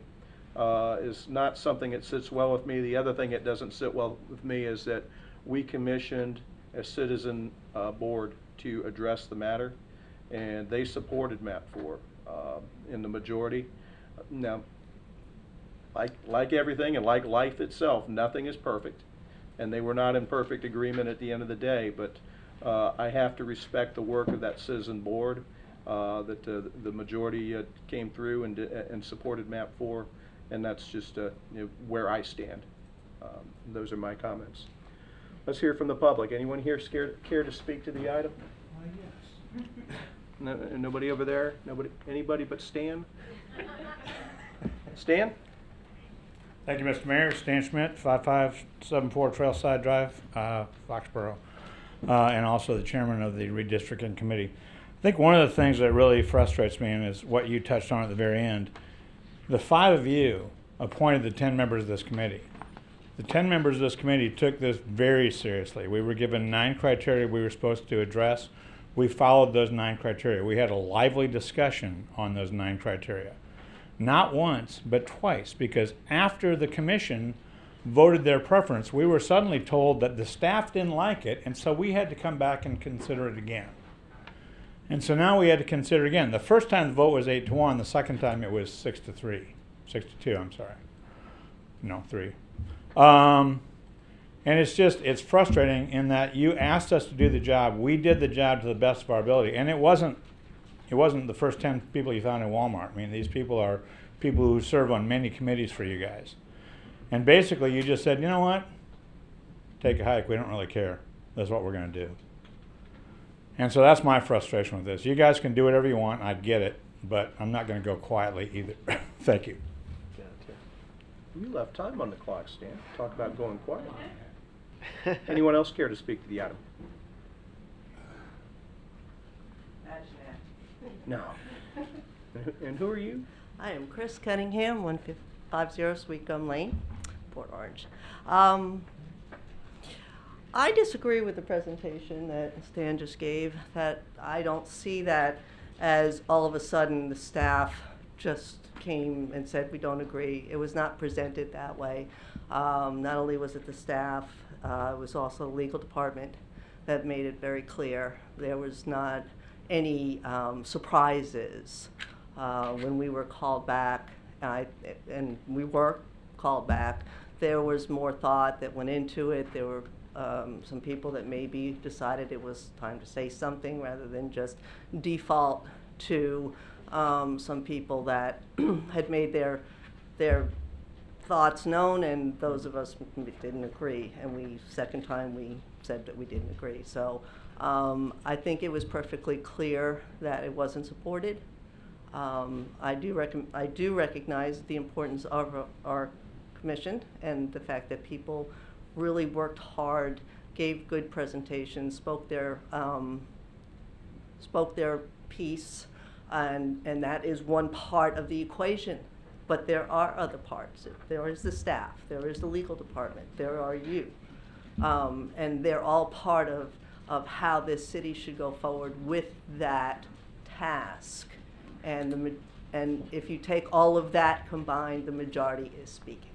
is not something that sits well with me. The other thing that doesn't sit well with me is that we commissioned a citizen board to address the matter, and they supported map 4 in the majority. Now, like everything and like life itself, nothing is perfect, and they were not in perfect agreement at the end of the day, but I have to respect the work of that citizen board, that the majority came through and supported map 4, and that's just where I stand. Those are my comments. Let's hear from the public. Anyone here care to speak to the item? Yes. No, nobody over there? Nobody? Anybody but Stan? Stan? Thank you, Mr. Mayor. Stan Schmidt, 5574 Trailside Drive, Foxborough, and also the chairman of the redistricting committee. I think one of the things that really frustrates me, and is what you touched on at the very end, the 5 of you appointed the 10 members of this committee. The 10 members of this committee took this very seriously. We were given 9 criteria we were supposed to address. We followed those 9 criteria. We had a lively discussion on those 9 criteria. Not once, but twice, because after the commission voted their preference, we were suddenly told that the staff didn't like it, and so we had to come back and consider it again. And so now we had to consider it again. The first time the vote was 8-1, the second time it was 6-2, I'm sorry. No, 3. And it's frustrating in that you asked us to do the job. We did the job to the best of our ability. And it wasn't the first 10 people you found in Walmart. I mean, these people are people who serve on many committees for you guys. And basically you just said, you know what? Take a hike. We don't really care. That's what we're going to do. And so that's my frustration with this. You guys can do whatever you want. I get it. But I'm not going to go quietly either. Thank you. You left time on the clock, Stan. Talk about going quiet. Anyone else care to speak to the item? No. And who are you? I am Chris Cunningham, 50 Sweet Gum Lane, Port Orange. I disagree with the presentation that Stan just gave, that I don't see that as all of a sudden the staff just came and said we don't agree. It was not presented that way. Not only was it the staff, it was also the legal department that made it very clear. There was not any surprises when we were called back, and we were called back. There was more thought that went into it. There were some people that maybe decided it was time to say something rather than just default to some people that had made their thoughts known, and those of us didn't agree. And second time we said that we didn't agree. So I think it was perfectly clear that it wasn't supported. I do recognize the importance of our commission and the fact that people really worked hard, gave good presentations, spoke their piece, and that is one part of the equation. But there are other parts. There is the staff, there is the legal department, there are you. And they're all part of how this city should go forward with that task. And if you take all of that combined, the majority is speaking.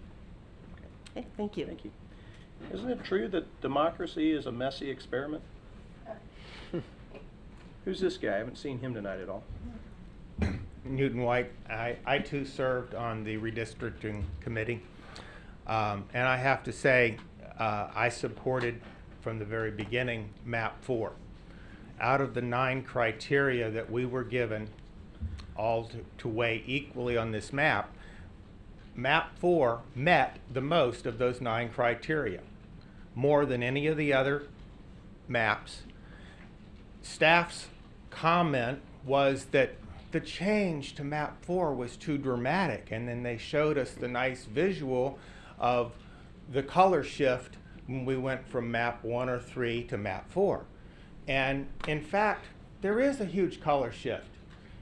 Okay, thank you. Thank you. Isn't it true that democracy is a messy experiment? Who's this guy? I haven't seen him tonight at all. Newton White. I too served on the redistricting committee. And I have to say, I supported from the very beginning map 4. Out of the 9 criteria that we were given, all to weigh equally on this map, map 4 met the most of those 9 criteria, more than any of the other maps. Staff's comment was that the change to map 4 was too dramatic, and then they showed us the nice visual of the color shift when we went from map 1 or 3 to map 4. And in fact, there is a huge color shift.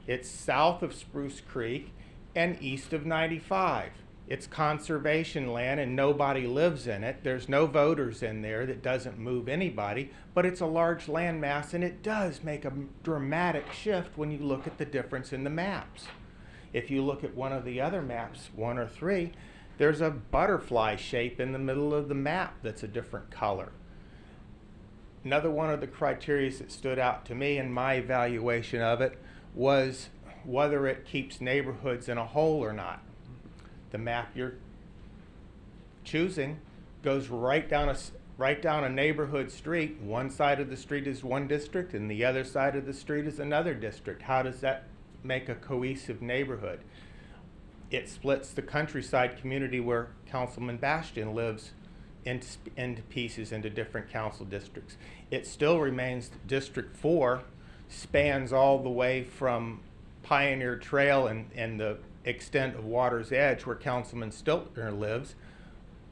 It's south of Spruce Creek and east of 95. It's conservation land and nobody lives in it. There's no voters in there. That doesn't move anybody, but it's a large land mass, and it does make a dramatic shift when you look at the difference in the maps. If you look at one of the other maps, 1 or 3, there's a butterfly shape in the middle of the map that's a different color. Another one of the criteria that stood out to me in my evaluation of it was whether it keeps neighborhoods in a whole or not. The map you're choosing goes right down a neighborhood street. One side of the street is one district and the other side of the street is another district. How does that make a cohesive neighborhood? It splits the countryside community where Councilman Bastian lives into pieces into different council districts. It still remains District 4 spans all the way from Pioneer Trail and the extent of Water's Edge where Councilman Stiltner lives,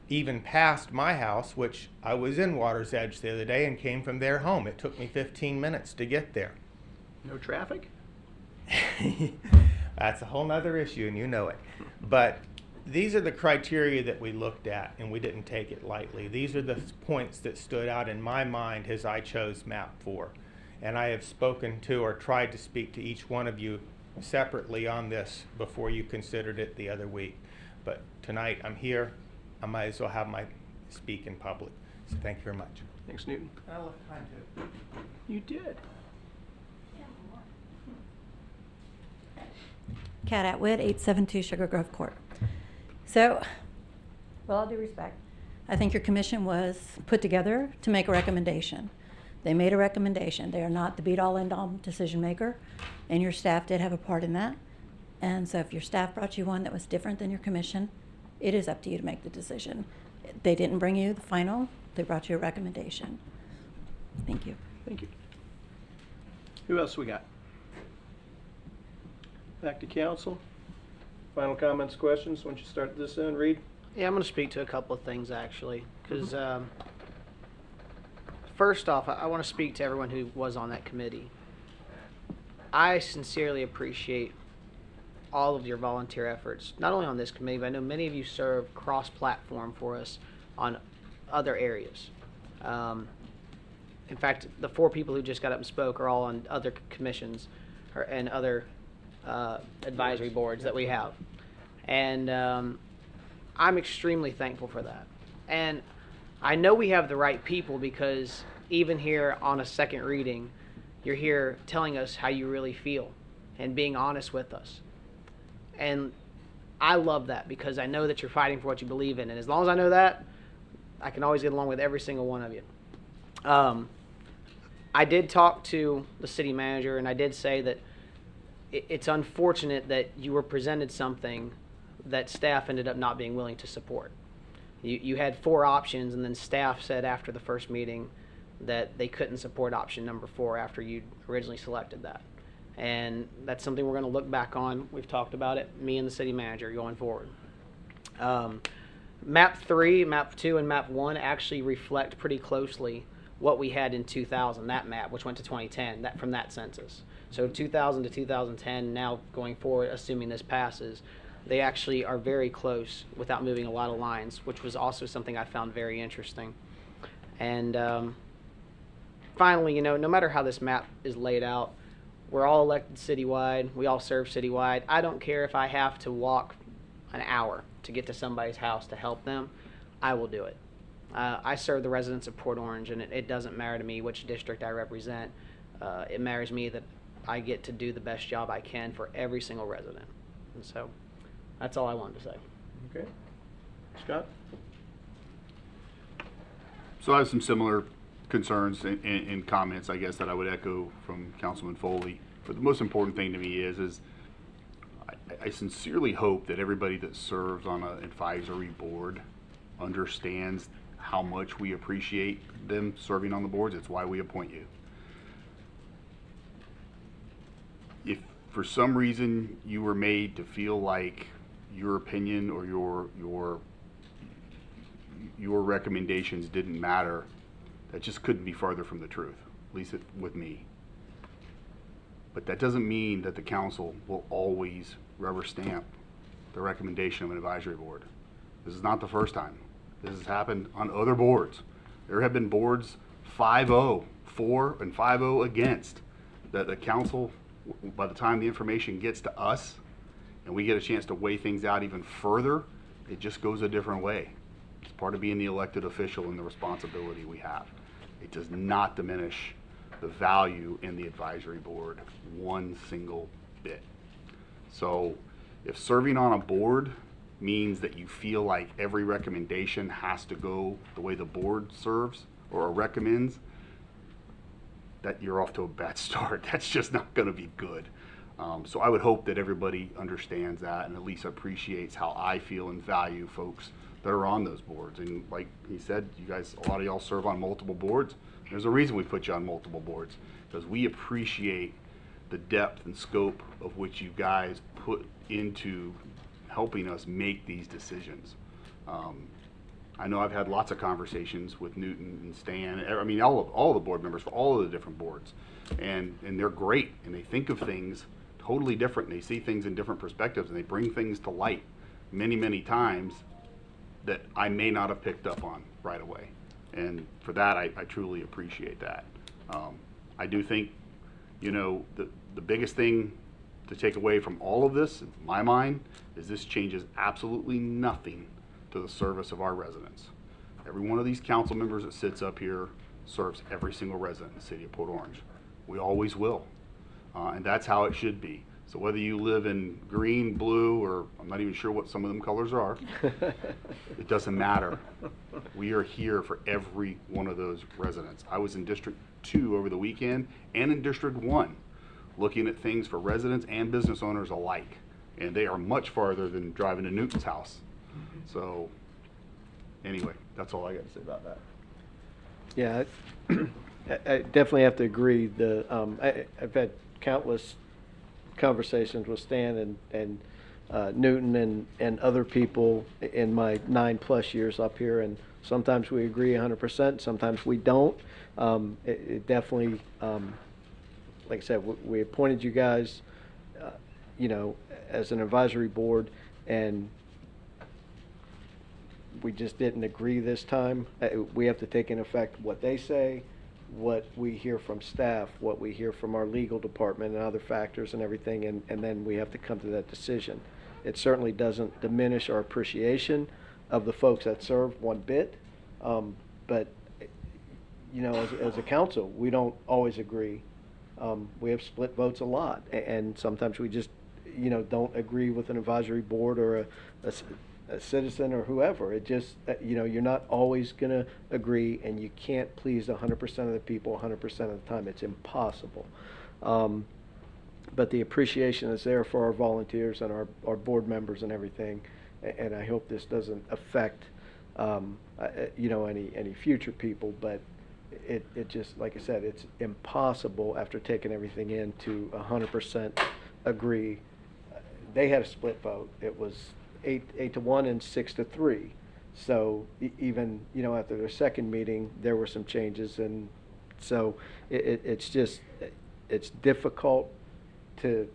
even past my house, which I was in Water's Edge the other day and came from their home. It took me 15 minutes to get there. No traffic? That's a whole nother issue, and you know it. But these are the criteria that we looked at, and we didn't take it lightly. These are the points that stood out in my mind as I chose map 4. And I have spoken to or tried to speak to each one of you separately on this before you considered it the other week. But tonight I'm here. I might as well have my speak in public. So thank you very much. Thanks, Newton. I left time too. You did. Kat Atwood, 872 Sugar Grove Court. So, with all due respect, I think your commission was put together to make a recommendation. They made a recommendation. They are not the be-all, end-all decision maker, and your staff did have a part in that. And so if your staff brought you one that was different than your commission, it is up to you to make the decision. They didn't bring you the final. They brought you a recommendation. Thank you. Thank you. Who else we got? Back to council. Final comments, questions? Why don't you start this in, Reed? Yeah, I'm going to speak to a couple of things actually, because first off, I want to speak to everyone who was on that committee. I sincerely appreciate all of your volunteer efforts, not only on this committee, but I know many of you serve cross-platform for us on other areas. In fact, the 4 people who just got up and spoke are all on other commissions and other advisory boards that we have. And I'm extremely thankful for that. And I know we have the right people, because even here on a second reading, you're here telling us how you really feel and being honest with us. And I love that, because I know that you're fighting for what you believe in. And as long as I know that, I can always get along with every single one of you. I did talk to the city manager, and I did say that it's unfortunate that you were presented something that staff ended up not being willing to support. You had 4 options, and then staff said after the first meeting that they couldn't support option number 4 after you originally selected that. And that's something we're going to look back on. We've talked about it, me and the city manager, going forward. Map 3, Map 2, and Map 1 actually reflect pretty closely what we had in 2000, that map, which went to 2010, that from that census. So 2000 to 2010, now going forward, assuming this passes, they actually are very close without moving a lot of lines, which was also something I found very interesting. And finally, you know, no matter how this map is laid out, we're all elected citywide. We all serve citywide. I don't care if I have to walk an hour to get to somebody's house to help them. I will do it. I serve the residents of Port Orange, and it doesn't matter to me which district I represent. It matters to me that I get to do the best job I can for every single resident. And so that's all I wanted to say. Okay. Scott? So I have some similar concerns and comments, I guess, that I would echo from Councilman Foley. But the most important thing to me is I sincerely hope that everybody that serves on an advisory board understands how much we appreciate them serving on the boards. It's why we appoint you. If for some reason you were made to feel like your opinion or your recommendations didn't matter, that just couldn't be farther from the truth, at least with me. But that doesn't mean that the council will always rubber stamp the recommendation of an advisory board. This is not the first time. This has happened on other boards. There have been boards 5-0 for and 5-0 against that the council, by the time the information gets to us and we get a chance to weigh things out even further, it just goes a different way. It's part of being the elected official and the responsibility we have. It does not diminish the value in the advisory board one single bit. So if serving on a board means that you feel like every recommendation has to go the way the board serves or recommends, that you're off to a bad start. That's just not going to be good. So I would hope that everybody understands that and at least appreciates how I feel and value folks that are on those boards. And like he said, you guys, a lot of y'all serve on multiple boards. There's a reason we put you on multiple boards, because we appreciate the depth and scope of which you guys put into helping us make these decisions. I know I've had lots of conversations with Newton and Stan, I mean all the board members for all of the different boards, and they're great, and they think of things totally different, and they see things in different perspectives, and they bring things to light many times that I may not have picked up on right away. And for that, I truly appreciate that. I do think, you know, the biggest thing to take away from all of this, in my mind, is this changes absolutely nothing to the service of our residents. Every one of these council members that sits up here serves every single resident in the city of Port Orange. We always will. And that's how it should be. So whether you live in green, blue, or I'm not even sure what some of them colors are, it doesn't matter. We are here for every one of those residents. I was in District 2 over the weekend and in District 1 looking at things for residents and business owners alike. And they are much farther than driving to Newton's house. So anyway, that's all I got to say about that. Yeah, I definitely have to agree. I've had countless conversations with Stan and Newton and other people in my 9+ years up here, and sometimes we agree 100%, sometimes we don't. It definitely, like I said, we appointed you guys. as an advisory board, and we just didn't agree this time. We have to take in effect what they say, what we hear from staff, what we hear from our legal department and other factors and everything, and then we have to come to that decision. It certainly doesn't diminish our appreciation of the folks that serve one bit, but as a council, we don't always agree. We have split votes a lot, and sometimes we just, don't agree with an advisory board or a citizen or whoever. It just, you're not always going to agree, and you can't please 100% of the people 100% of the time. It's impossible. But the appreciation is there for our volunteers and our board members and everything, and I hope this doesn't affect, any future people, but it just, like I said, it's impossible after taking everything in to 100% agree. They had a split vote. It was 8-1 and 6-3. So even, after their second meeting, there were some changes, and so it's just, it's difficult to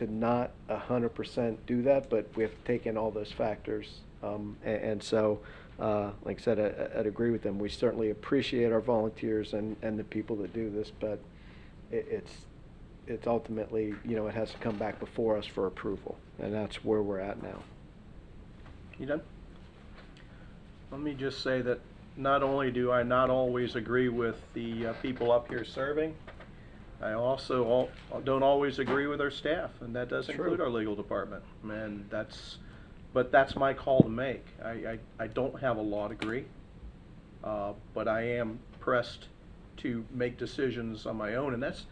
not 100% do that, but we have to take in all those factors. And so, like I said, I'd agree with them. We certainly appreciate our volunteers and the people that do this, but it's ultimately, it has to come back before us for approval, and that's where we're at now. You done? Let me just say that not only do I not always agree with the people up here serving, I also don't always agree with our staff, and that does include our legal department. And but that's my call to make. I don't have a law degree, but I am pressed to make decisions on my own, and that's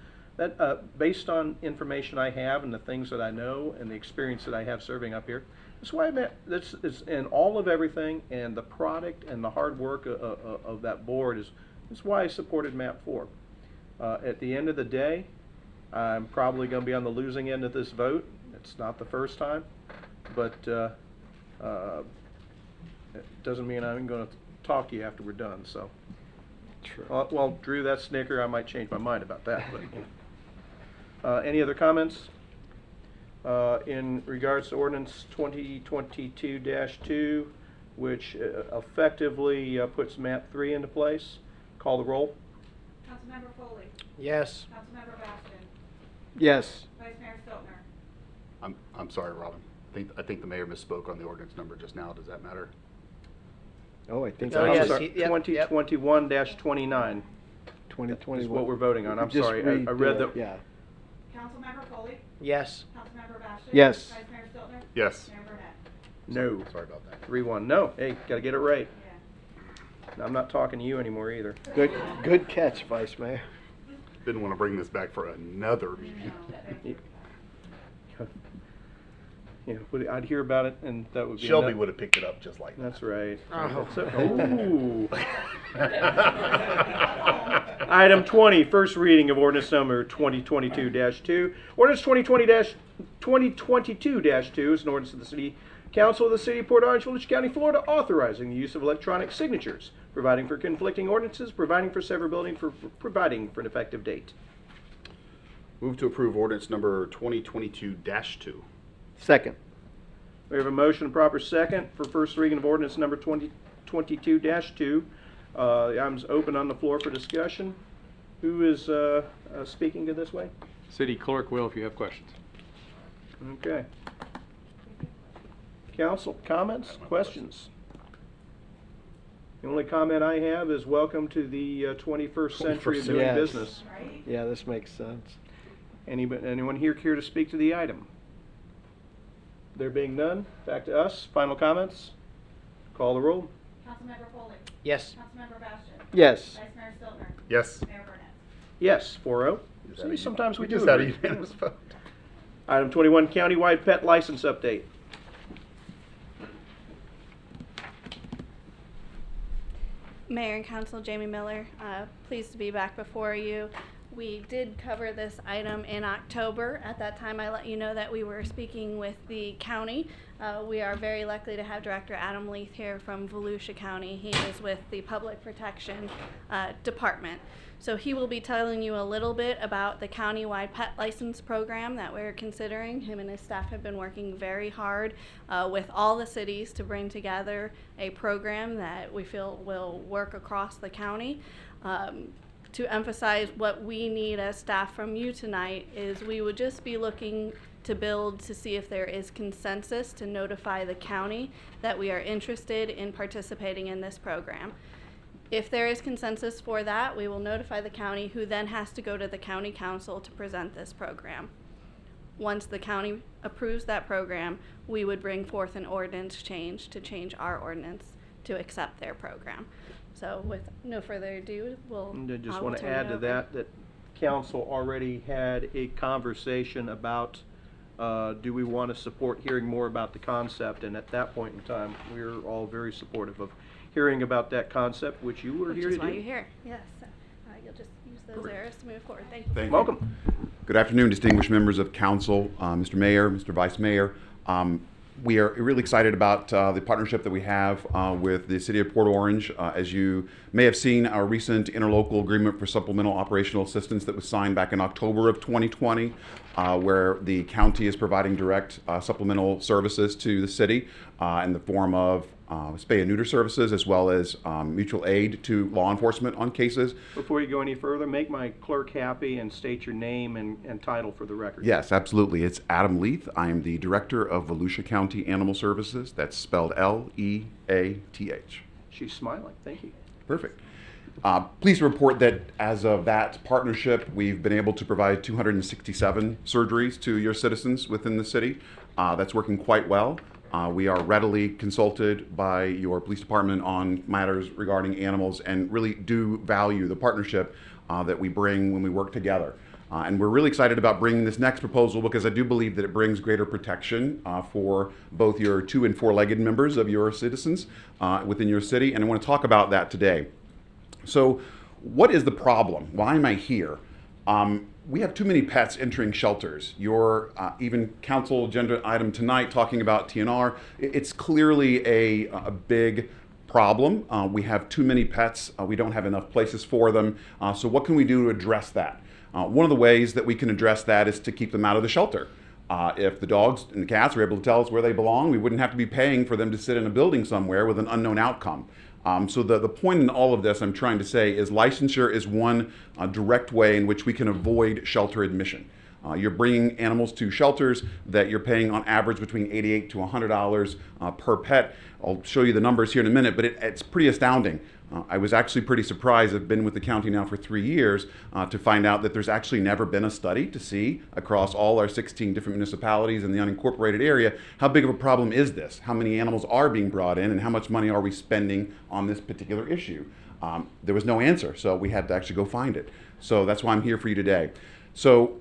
based on information I have and the things that I know and the experience that I have serving up here. That's why this is in all of everything, and the product and the hard work of that board is why I supported MAP 4. At the end of the day, I'm probably going to be on the losing end of this vote. It's not the first time, but it doesn't mean I'm going to talk to you after we're done. So, well, Drew, that snicker, I might change my mind about that. But any other comments in regards to ordinance 2022-2, which effectively puts MAP 3 into place? Call the roll. Councilmember Foley, Yes. Councilmember Bastian, Yes. Vice Mayor Stiltner. I'm sorry, Robin. I think the mayor misspoke on the ordinance number just now. Does that matter? Oh, I think Oh, so. yes. 2021-29 is 2021. what we're voting on. I'm Just sorry. read I read the. Yeah. Councilmember Foley, Yes. Councilmember Bastian. Yes. Vice Mayor Stiltner. Yes. Mayor Burnett. No. Sorry about that. 3-1. No. Hey, gotta get it right. Yeah. I'm not talking to you anymore either. Good catch, Vice Mayor. Didn't want to bring this back for another meeting. Yeah, I'd hear about it, and that would be. Shelby would have picked it up just like that. That's right. Oh. Ooh. Item 20, first reading of ordinance number 2022-2. Ordinance 2022-2 is an ordinance of the City Council of the City of Port Orange, Volusia County, Florida, authorizing the use of electronic signatures, providing for conflicting ordinances, providing for severability, and providing for an effective date. Move to approve ordinance number 2022-2. Second. We have a motion and proper second for first reading of ordinance number 2022-2. The item's open on the floor for discussion. Who is speaking to this way? City Clerk will if you have questions. Okay. Council, comments, questions? The only comment I have is welcome to the 21st century of doing Yes. business. Yeah, this makes sense. Anyone here care to speak to the item? There being none, back to us. Final comments? Call the roll. Councilmember Foley, Yes. Councilmember Bastian. Yes. Vice Mayor Stiltner. Yes. Mayor Burnett. Yes, 4-0. Sometimes we do just had a agree. unanimous vote. Item 21, Countywide Pet License Update. Mayor and Council, Jamie Miller, pleased to be back before you. We did cover this item in October. At that time, I let you know that we were speaking with the county. We are very likely to have Director Adam Leith here from Volusia County. He is with the Public Protection Department. So he will be telling you a little bit about the countywide pet license program that we're considering. Him and his staff have been working very hard with all the cities to bring together a program that we feel will work across the county. To emphasize what we need as staff from you tonight is we would just be looking to build to see if there is consensus to notify the county that we are interested in participating in this program. If there is consensus for that, we will notify the county, who then has to go to the county council to present this program. Once the county approves that program, we would bring forth an ordinance change to change our ordinance to accept their program. So with no further ado, And I just I will want to turn add it to over. that council already had a conversation about do we want to support hearing more about the concept, and at that point in time, we were all very supportive of hearing about that concept, which you were Which here is to why do. you're here, yes. You'll just use those arrows to move forward. Thank you. Welcome. Good afternoon, distinguished members of council, Mr. Mayor, Mr. Vice Mayor. We are really excited about the partnership that we have with the City of Port Orange. As you may have seen, our recent interlocal agreement for supplemental operational assistance that was signed back in October of 2020, where the county is providing direct supplemental services to the city in the form of spay and neuter services, as well as mutual aid to law enforcement on cases. Before you go any further, make my clerk happy and state your name and title for the record. Yes, absolutely. It's Adam Leith. I am the Director of Volusia County Animal Services. That's spelled L-E-A-T-H. She's smiling. Thank you. Perfect. Pleased to report that as of that partnership, we've been able to provide 267 surgeries to your citizens within the city. That's working quite well. We are readily consulted by your police department on matters regarding animals and really do value the partnership that we bring when we work together. And we're really excited about bringing this next proposal because I do believe that it brings greater protection for both your 2- and 4-legged members of your citizens within your city, and I want to talk about that today. So what is the problem? Why am I here? We have too many pets entering shelters. Your even council agenda item tonight talking about TNR, it's clearly a big problem. We have too many pets. We don't have enough places for them. So what can we do to address that? One of the ways that we can address that is to keep them out of the shelter. If the dogs and the cats are able to tell us where they belong, we wouldn't have to be paying for them to sit in a building somewhere with an unknown outcome. So the point in all of this, I'm trying to say, is licensure is one direct way in which we can avoid shelter admission. You're bringing animals to shelters that you're paying on average between $88 to $100 per pet. I'll show you the numbers here in a minute, but it's pretty astounding. I was actually pretty surprised. I've been with the county now for 3 years to find out that there's actually never been a study to see across all our 16 different municipalities in the unincorporated area how big of a problem is this? How many animals are being brought in and how much money are we spending on this particular issue? There was no answer, so we had to actually go find it. So that's why I'm here for you today. So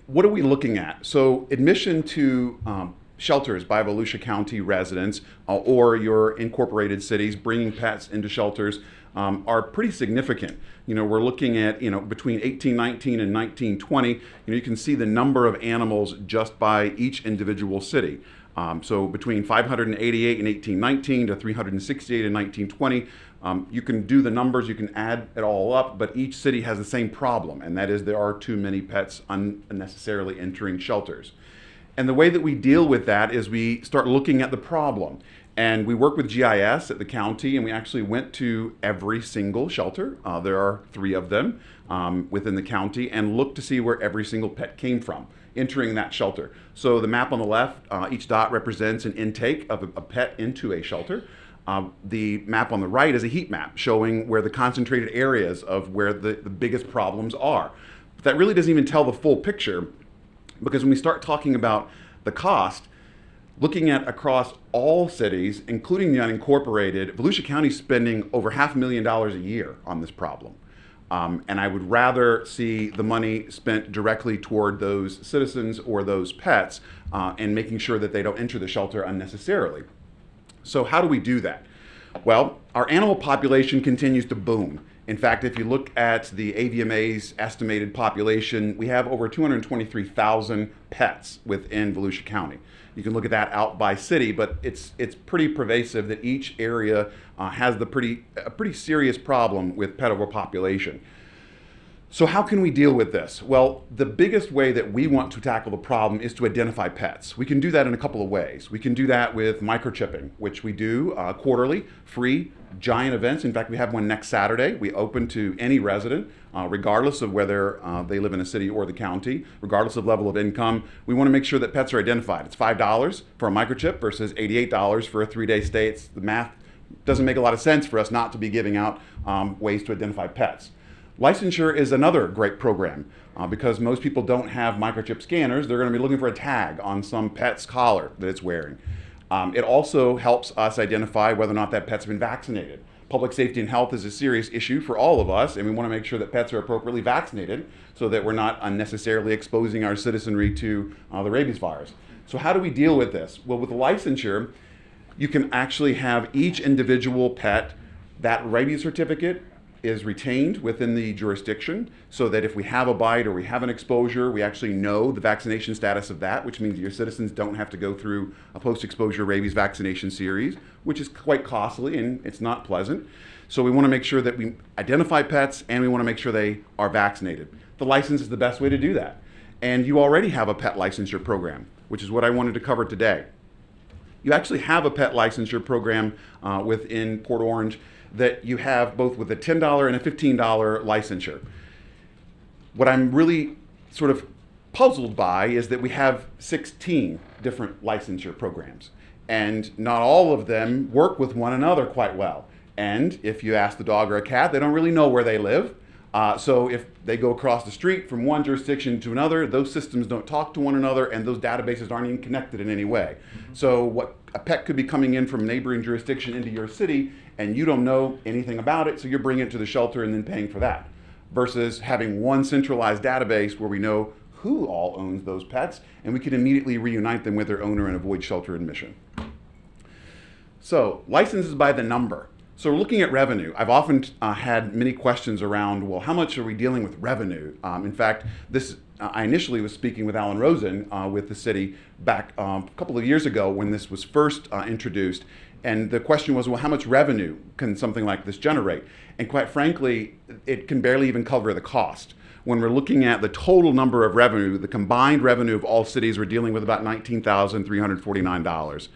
what are we looking at? So admission to shelters by Volusia County residents or your incorporated cities bringing pets into shelters are pretty significant. You know, we're looking at, between 1819 and 1920, you can see the number of animals just by each individual city. So between 588 in 1819 to 368 in 1920, you can do the numbers, you can add it all up, but each city has the same problem, and that is there are too many pets unnecessarily entering shelters. And the way that we deal with that is we start looking at the problem. And we work with GIS at the county, and we actually went to every single shelter. There are 3 of them within the county, and looked to see where every single pet came from entering that shelter. So the map on the left, each dot represents an intake of a pet into a shelter. The map on the right is a heat map showing where the concentrated areas of where the biggest problems are. But that really doesn't even tell the full picture, because when we start talking about the cost, looking at across all cities, including the unincorporated, Volusia County is spending over $500,000 a year on this problem. And I would rather see the money spent directly toward those citizens or those pets and making sure that they don't enter the shelter unnecessarily. So how do we do that? Well, our animal population continues to boom. In fact, if you look at the AVMA's estimated population, we have over 223,000 pets within Volusia County. You can look at that out by city, but it's pretty pervasive that each area has a pretty serious problem with pet overpopulation. So how can we deal with this? Well, the biggest way that we want to tackle the problem is to identify pets. We can do that in a couple of ways. We can do that with microchipping, which we do quarterly, free, giant events. In fact, we have one next Saturday. We open to any resident, regardless of whether they live in a city or the county, regardless of level of income. We want to make sure that pets are identified. It's $5 for a microchip versus $88 for a 3-day stay. The math doesn't make a lot of sense for us not to be giving out ways to identify pets. Licensure is another great program because most people don't have microchip scanners. They're going to be looking for a tag on some pet's collar that it's wearing. It also helps us identify whether or not that pet's been vaccinated. Public safety and health is a serious issue for all of us, and we want to make sure that pets are appropriately vaccinated so that we're not unnecessarily exposing our citizenry to the rabies virus. So how do we deal with this? Well, with licensure, you can actually have each individual pet, that rabies certificate is retained within the jurisdiction so that if we have a bite or we have an exposure, we actually know the vaccination status of that, which means your citizens don't have to go through a post-exposure rabies vaccination series, which is quite costly and it's not pleasant. So we want to make sure that we identify pets and we want to make sure they are vaccinated. The license is the best way to do that. And you already have a pet licensure program, which is what I wanted to cover today. You actually have a pet licensure program within Port Orange that you have both with a $10 and a $15 licensure. What I'm really sort of puzzled by is that we have 16 different licensure programs, and not all of them work with one another quite well. And if you ask the dog or a cat, they don't really know where they live. So if they go across the street from one jurisdiction to another, those systems don't talk to one another and those databases aren't even connected in any way. So what a pet could be coming in from a neighboring jurisdiction into your city and you don't know anything about it, so you're bringing it to the shelter and then paying for that. Versus having one centralized database where we know who all owns those pets and we can immediately reunite them with their owner and avoid shelter admission. So licenses by the number. So we're looking at revenue. I've often had many questions around, well, how much are we dealing with revenue? In fact, I initially was speaking with Alan Rosen with the city back a couple of years ago when this was first introduced. And the question was, well, how much revenue can something like this generate? And quite frankly, it can barely even cover the cost. When we're looking at the total number of revenue, the combined revenue of all cities, we're dealing with about $19,349.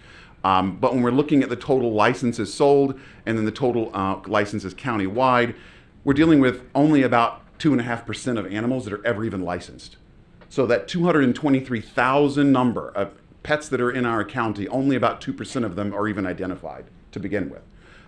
But when we're looking at the total licenses sold and then the total licenses countywide, we're dealing with only about 2.5% of animals that are ever even licensed. So that 223,000 number of pets that are in our county, only about 2% of them are even identified to begin with.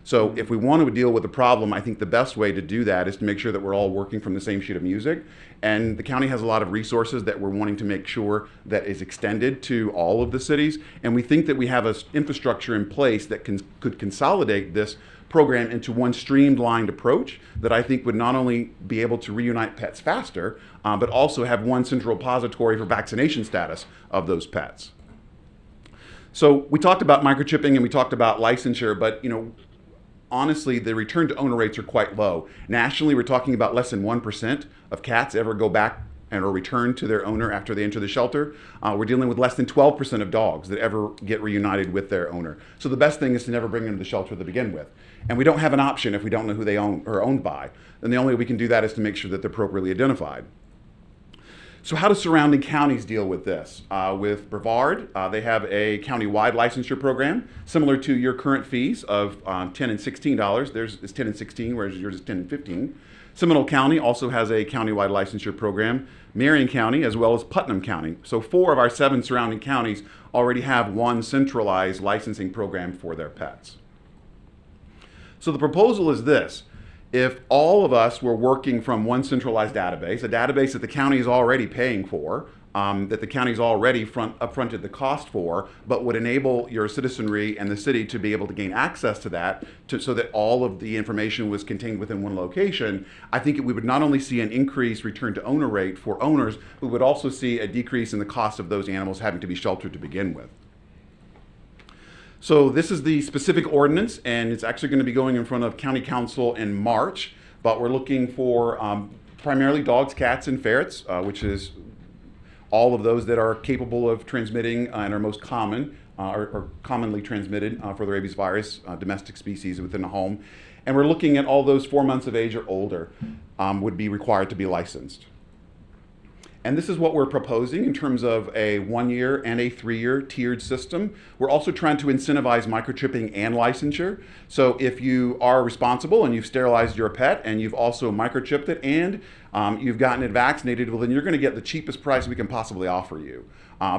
So if we want to deal with the problem, I think the best way to do that is to make sure that we're all working from the same sheet of music. And the county has a lot of resources that we're wanting to make sure that is extended to all of the cities. And we think that we have an infrastructure in place that could consolidate this program into one streamlined approach that I think would not only be able to reunite pets faster, but also have one central repository for vaccination status of those pets. So we talked about microchipping and we talked about licensure, but honestly, the return to owner rates are quite low. Nationally, we're talking about less than 1% of cats ever go back and or return to their owner after they enter the shelter. We're dealing with less than 12% of dogs that ever get reunited with their owner. So the best thing is to never bring them to the shelter to begin with. And we don't have an option if we don't know who they own or are owned by. And the only way we can do that is to make sure that they're appropriately identified. So how do surrounding counties deal with this? With Brevard, they have a countywide licensure program similar to your current fees of $10 and $16. Theirs is $10 and $16, whereas yours is $10 and $15. Seminole County also has a countywide licensure program. Marion County, as well as Putnam County. So 4 of our 7 surrounding counties already have one centralized licensing program for their pets. So the proposal is this. If all of us were working from one centralized database, a database that the county is already paying for, that the county's already upfronted the cost for, but would enable your citizenry and the city to be able to gain access to that so that all of the information was contained within one location, I think we would not only see an increased return to owner rate for owners, we would also see a decrease in the cost of those animals having to be sheltered to begin with. So this is the specific ordinance, and it's actually going to be going in front of County Council in March. but we're looking for primarily dogs, cats, and ferrets, which is all of those that are capable of transmitting and are most common or commonly transmitted for the rabies virus, domestic species within the home. And we're looking at all those 4 months of age or older would be required to be licensed. And this is what we're proposing in terms of a 1-year and a 3-year tiered system. We're also trying to incentivize microchipping and licensure. So if you are responsible and you've sterilized your pet and you've also microchipped it and you've gotten it vaccinated, well, then you're going to get the cheapest price we can possibly offer you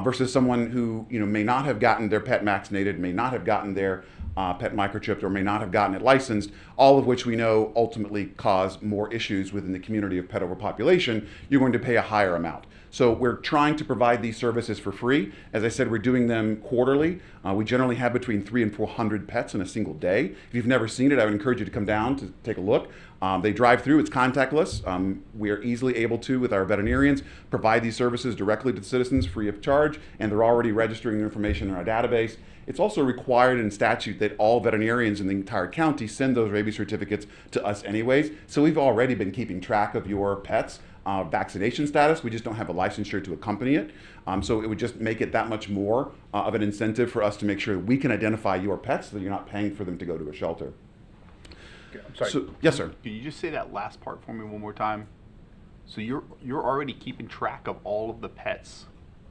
versus someone who may not have gotten their pet vaccinated, may not have gotten their pet microchipped, or may not have gotten it licensed, all of which we know ultimately cause more issues within the community of pet overpopulation. You're going to pay a higher amount. So we're trying to provide these services for free. As I said, we're doing them quarterly. We generally have between 300 and 400 pets in a single day. If you've never seen it, I would encourage you to come down to take a look. They drive through, it's contactless. We are easily able to, with our veterinarians, provide these services directly to the citizens free of charge, and they're already registering their information in our database. It's also required in statute that all veterinarians in the entire county send those rabies certificates to us anyways. So we've already been keeping track of your pets' vaccination status. We just don't have a licensure to accompany it. So it would just make it that much more of an incentive for us to make sure that we can identify your pets so that you're not paying for them to go to a shelter. I'm sorry. So, yes, sir. Can you just say that last part for me one more time? So you're already keeping track of all of the pets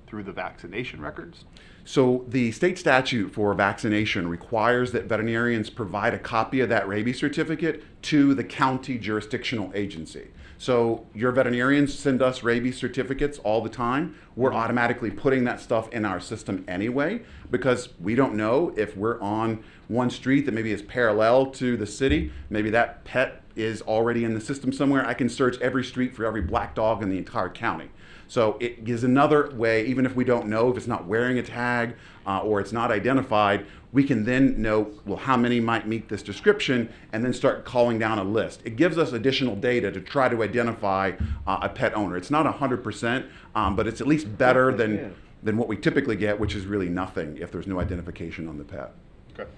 through the vaccination records? So the state statute for vaccination requires that veterinarians provide a copy of that rabies certificate to the county jurisdictional agency. So your veterinarians send us rabies certificates all the time. We're automatically putting that stuff in our system anyway, because we don't know if we're on one street that maybe is parallel to the city. Maybe that pet is already in the system somewhere. I can search every street for every black dog in the entire county. So it is another way, even if we don't know if it's not wearing a tag or it's not identified, we can then know, well, how many might meet this description, and then start calling down a list. It gives us additional data to try to identify a pet owner. It's not 100%, but it's at least better than what we typically get, which is really nothing if there's no identification on the pet. Okay.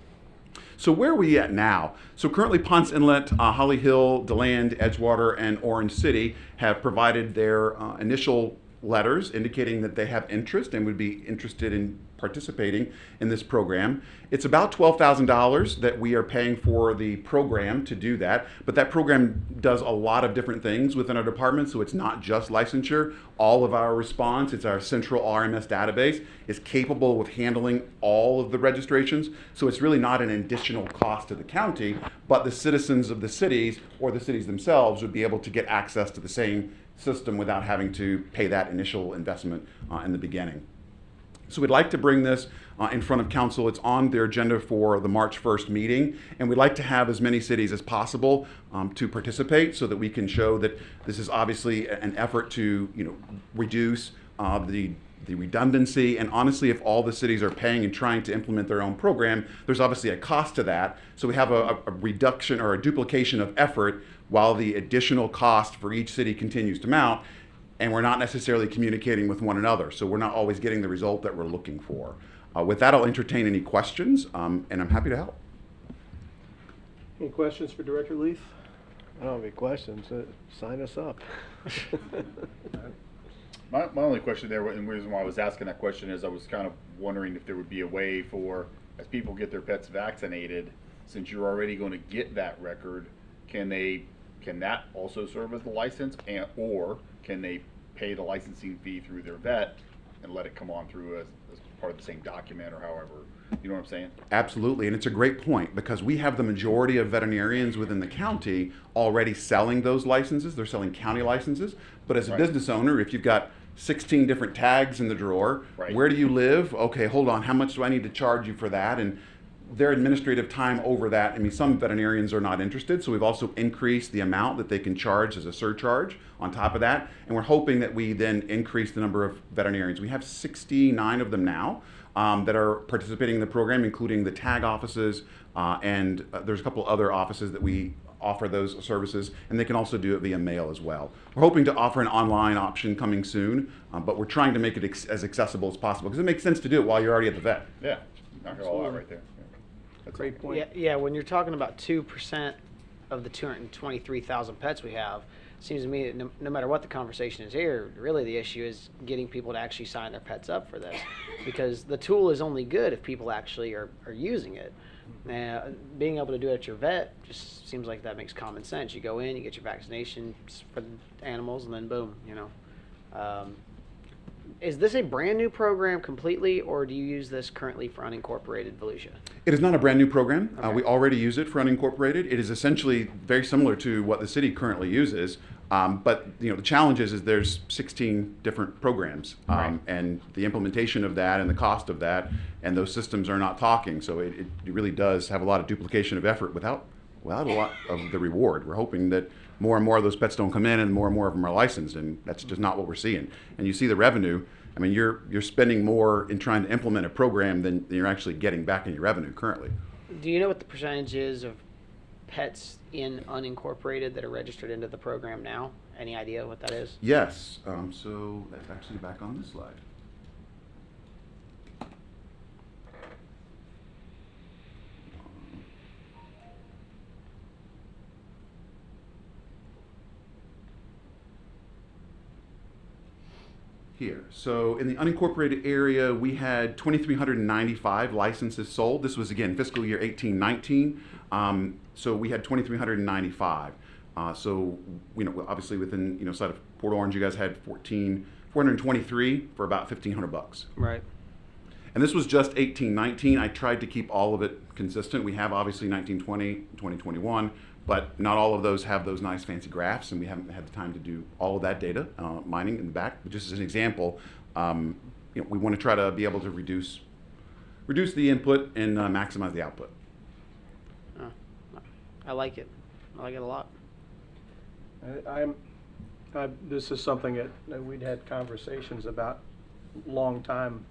So where are we at now? So currently Ponce Inlet, Holly Hill, DeLand, Edgewater, and Orange City have provided their initial letters indicating that they have interest and would be interested in participating in this program. It's about $12,000 that we are paying for the program to do that, but that program does a lot of different things within our department, so it's not just licensure. All of our response, it's our central RMS database, is capable of handling all of the registrations, so it's really not an additional cost to the county, but the citizens of the cities or the cities themselves would be able to get access to the same system without having to pay that initial investment in the beginning. So we'd like to bring this in front of council. It's on their agenda for the March 1st meeting, and we'd like to have as many cities as possible to participate so that we can show that this is obviously an effort to reduce the redundancy. And honestly, if all the cities are paying and trying to implement their own program, there's obviously a cost to that. So we have a reduction or a duplication of effort while the additional cost for each city continues to mount, and we're not necessarily communicating with one another. So we're not always getting the result that we're looking for. With that, I'll entertain any questions, and I'm happy to help. Any questions for Director Leith? I don't have any questions. Sign us up. My only question there, and the reason why I was asking that question is I was kind of wondering if there would be a way for, as people get their pets vaccinated, since you're already going to get that record, can that also serve as the license, or can they pay the licensing fee through their vet and let it come on through as part of the same document, or however, you know what I'm saying? Absolutely, and it's a great point, because we have the majority of veterinarians within the county already selling those licenses. They're selling county licenses, but as a business owner, if you've got 16 different tags in the drawer, where do you live? Okay, hold on, how much do I need to charge you for that? And their administrative time over that, I mean, some veterinarians are not interested, so we've also increased the amount that they can charge as a surcharge on top of that, and we're hoping that we then increase the number of veterinarians. We have 69 of them now that are participating in the program, including the tag offices, and there's a couple other offices that we offer those services, and they can also do it via mail as well. We're hoping to offer an online option coming soon, but we're trying to make it as accessible as possible, because it makes sense to do it while you're already at the vet. Yeah, knock it all out right there. That's a great point. Yeah, when you're talking about 2% of the 223,000 pets we have, it seems to me that no matter what the conversation is here, really the issue is getting people to actually sign their pets up for this, because the tool is only good if people actually are using it. Being able to do it at your vet just seems like that makes common sense. You go in, you get your vaccinations for the animals, and then boom, you know. Is this a brand new program completely, or do you use this currently for unincorporated Volusia? It is not a brand new program. Okay. We already use it for unincorporated. It is essentially very similar to what the city currently uses. But you know, the challenge is there's 16 different programs, Right. and the implementation of that and the cost of that, and those systems are not talking. So it really does have a lot of duplication of effort without a lot of the reward. We're hoping that more and more of those pets don't come in, and more of them are licensed, and that's just not what we're seeing. And you see the revenue. I mean, you're spending more in trying to implement a program than you're actually getting back in your revenue currently. Do you know what the percentage is of pets in unincorporated that are registered into the program now? Any idea what that is? Yes. So that's actually back on this slide. Here. So in the unincorporated area, we had 2,395 licenses sold. This was, again, fiscal year 18-19. So we had 2,395. So, you know, obviously within, you know, side of Port Orange, you guys had 423 for about $1,500. Right. And this was just 18-19. I tried to keep all of it consistent. We have obviously 19-20, 20-21, but not all of those have those nice fancy graphs, and we haven't had the time to do all of that data mining in the back. But just as an example, you know, we want to try to be able to reduce the input and maximize the output. I like it. I like it a lot. This is something that we'd had conversations about long time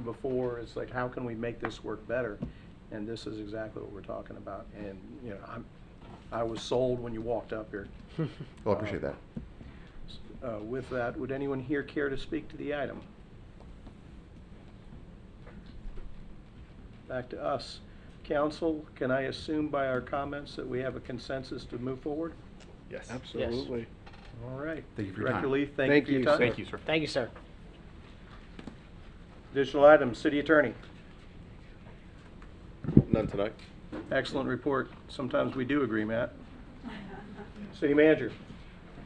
before. It's like, how can we make this work better? And this is exactly what we're talking about. And you know, I was sold when you walked up here. Well, I appreciate that. With that, would anyone here care to speak to the item? Back to us. Council, can I assume by our comments that we have a consensus to move forward? Yes. Absolutely. All right. Thank you for your Director time. Lee, thank you for your time. Thank you, sir. Thank you, sir. Additional items, City Attorney. None tonight. Excellent report. Sometimes we do agree, Matt. City Manager.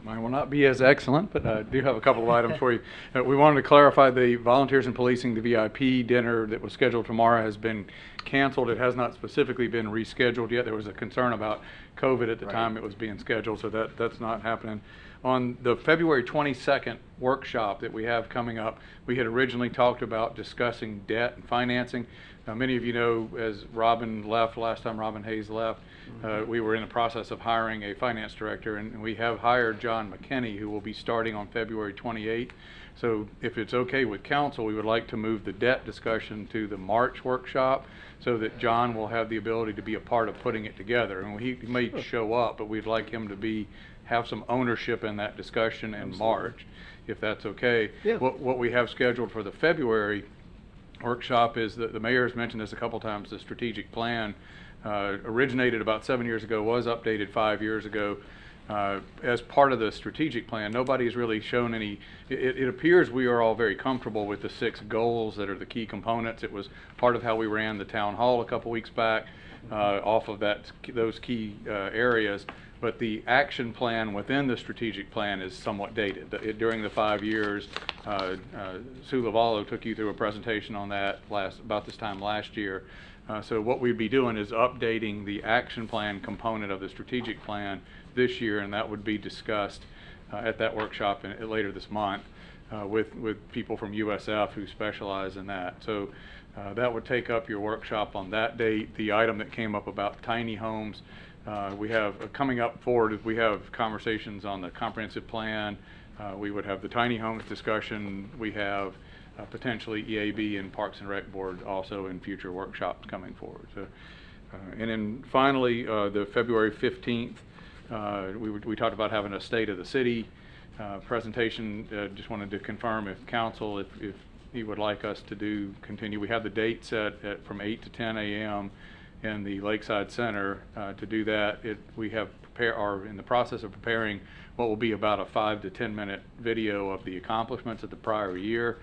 Mine will not be as excellent, but I do have a couple of items for you. We wanted to clarify the Volunteers in Policing, the VIP dinner that was scheduled tomorrow has been canceled. It has not specifically been rescheduled yet. There was a concern about COVID at the time it was being scheduled, so that's not happening. On the February 22nd workshop that we have coming up, we had originally talked about discussing debt and financing. Now, many of you know, as Robin left, last time Robin Hayes left, we were in the process of hiring a finance director, and we have hired John McKinney, who will be starting on February 28th. So if it's okay with council, we would like to move the debt discussion to the March workshop so that John will have the ability to be a part of putting it together. And he may show up, but we'd like him to have some ownership in that discussion in March, if that's okay. Yeah. What we have scheduled for the February workshop is that the mayor has mentioned this a couple times. The strategic plan originated about 7 years ago, was updated 5 years ago. As part of the strategic plan, nobody's really shown any. It appears we are all very comfortable with the 6 goals that are the key components. It was part of how we ran the town hall a couple weeks back, off of those key areas. But the action plan within the strategic plan is somewhat dated. During the 5 years, Sue Lavallo took you through a presentation on that about this time last year. So what we'd be doing is updating the action plan component of the strategic plan this year, and that would be discussed at that workshop later this month with people from USF who specialize in that. So that would take up your workshop on that date. The item that came up about tiny homes, we have coming up forward, we have conversations on the comprehensive plan. We would have the tiny homes discussion. We have potentially EAB and Parks and Rec Board also in future workshops coming forward. So, and then finally, the February 15th, we talked about having a State of the City presentation. Just wanted to confirm if council, if he would like us to continue. We have the date set from 8 to 10 a.m. in the Lakeside Center to do that. We have are in the process of preparing what will be about a 5 to 10 minute video of the accomplishments of the prior year.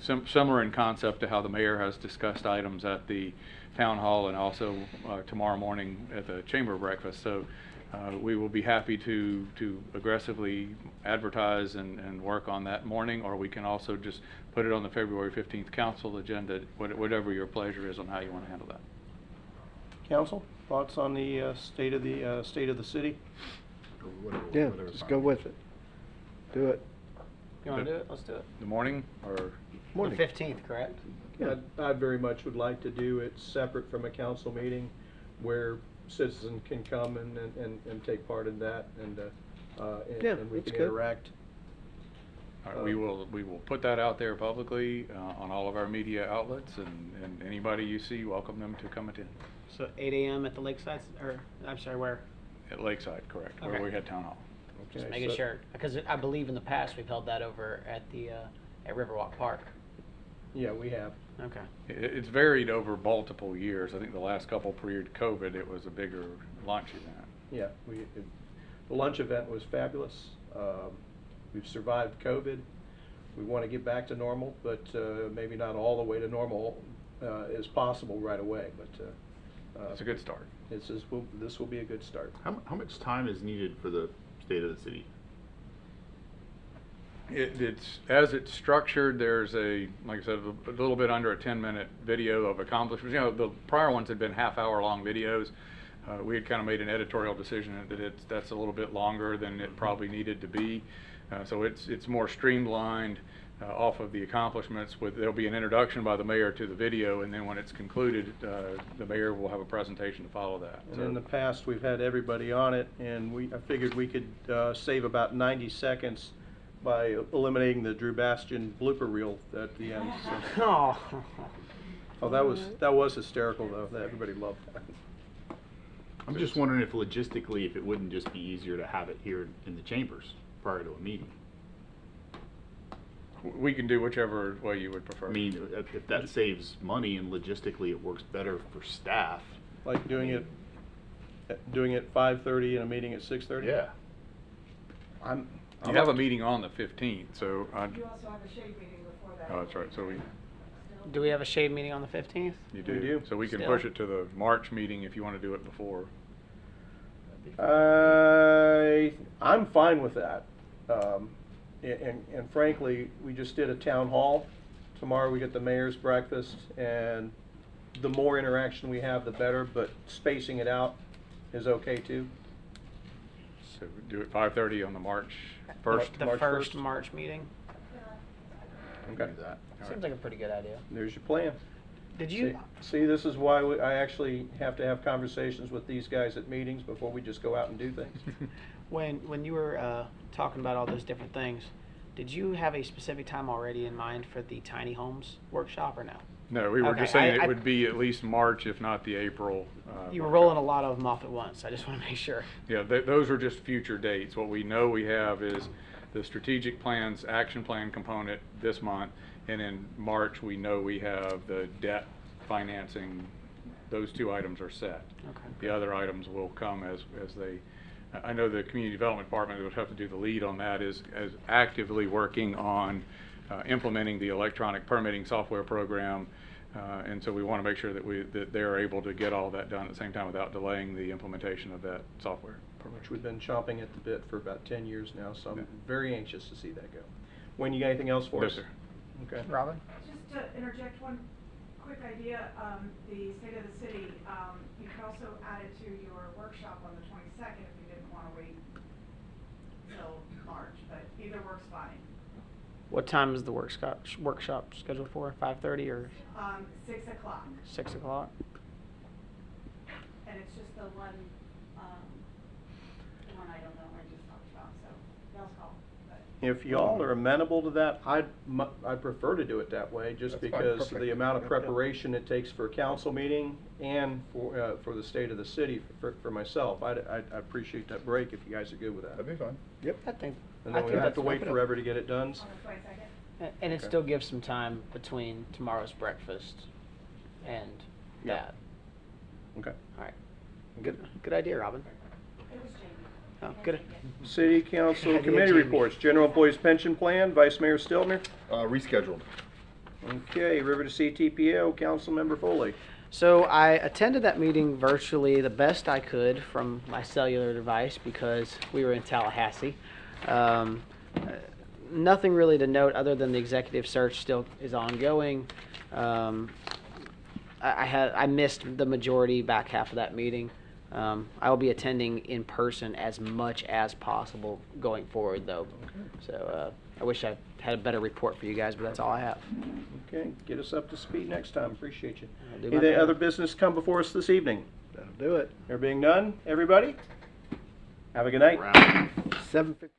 Similar in concept to how the mayor has discussed items at the town hall and also tomorrow morning at the chamber breakfast. So we will be happy to aggressively advertise and work on that morning, or we can also just put it on the February 15th council agenda, whatever your pleasure is on how you want to handle that. Council, thoughts on the state of the city? Yeah, just go with it. Do it. You want to do it? Let's do it. The morning or? The 15th, correct? Yeah, I very much would like to do it separate from a council meeting where citizens can come and take part in that and we that's can good. interact. All right, we will put that out there publicly on all of our media outlets, and anybody you see, welcome them to come attend. So 8 a.m. at the Lakeside, or I'm sorry, where? At Lakeside, correct, where Okay. we had town hall. Just Okay, making so- sure, because I believe in the past we've held that over at the at Riverwalk Park. Yeah, we have. Okay. It's varied over multiple years. I think the last couple pre-COVID, it was a bigger lunch event. Yeah, the lunch event was fabulous. We've survived COVID. We want to get back to normal, but maybe not all the way to normal as possible right away. But It's a good start. This will be a good start. How much time is needed for the state of the city? It's as it's structured. There's like I said, a little bit under a 10-minute video of accomplishments. You know, the prior ones had been half-hour long videos. We had kind of made an editorial decision that that's a little bit longer than it probably needed to be. So it's more streamlined off of the accomplishments. There'll be an introduction by the mayor to the video, and then when it's concluded, the mayor will have a presentation to follow that. And in the past, we've had everybody on it, and I figured we could save about 90 seconds by eliminating the Drew Bastion blooper reel at the end. So. Oh, that was hysterical though. Everybody loved that. I'm just wondering if logistically, if it wouldn't just be easier to have it here in the chambers prior to a meeting. We can do whichever way you would prefer. I mean, if that saves money and logistically it works better for staff. Like doing it 5:30 and a meeting at 6:30. Yeah. You have a meeting on the 15th, so You also have a shade meeting before that. oh, that's right. So Do we have a shade meeting on the 15th? you do. We do. So we can Still? push it to the March meeting if you want to do it before. I'm fine with that. And frankly, we just did a town hall. Tomorrow we get the mayor's breakfast, and the more interaction we have, the better, but spacing it out is okay too. So we do it 5:30 on the March 1st. The March first 1st? March meeting. Okay. Seems like a pretty good idea. There's your plan. Did you? See, this is why I actually have to have conversations with these guys at meetings before we just go out and do things. When you were talking about all those different things, did you have a specific time already in mind for the tiny homes workshop or no? No, we were Okay, just saying I it would be at least March, if not the April. You were workshop. rolling a lot of them off at once. I just want to make sure. Yeah, those are just future dates. What we know we have is the strategic plans, action plan component this month, and in March we know we have the debt financing. Those two items are set. Okay. The other items will come as they. I know the community development department would have to do the lead on that. Is actively working on implementing the electronic permitting software program. And so we want to make sure that they're able to get all that done at the same time without delaying the implementation of that software. Which we've been chomping at the bit for about 10 years now, so I'm very anxious to see that go. Wayne, you got anything else for us? Yes, sir. Okay. Robin? Just to interject one quick idea, the state of the city, you could also add it to your workshop on the 22nd if you didn't want to wait till March, but either works fine. What time is the workshop scheduled for? 5:30 or 6 o'clock, 6 o'clock? and it's just the one item that I just talked about, so y'all's call. But If y'all are amenable to that, I'd prefer to do it that way, just That's fine. because Perfect. the amount of preparation it takes for a council meeting and for the state of the city, for myself. I'd appreciate that break if you guys are good with that. That'd be fine. Yep. I think. And then we don't have to wait forever to get it done. on the 22nd? And it Okay. still gives some time between tomorrow's breakfast and Yeah. that. Okay. All right. Good idea, Robin. Oh, good. City Council Idea, Committee Jamie. reports. General Employees Pension Plan, Vice Mayor Stiltner. Rescheduled. Okay, River to Sea TPO, Councilmember Foley. So I attended that meeting virtually the best I could from my cellular device because we were in Tallahassee. Nothing really to note other than the executive search still is ongoing. I missed the majority back half of that meeting. I will be attending in person as much as possible going forward, though. So I wish I had a better report for you guys, but that's all I have. Okay, get us up to speed next time. Appreciate you. I'll do my Any best. other business come before us this evening? That'll do it. There being none, everybody, have a good night. 7:50.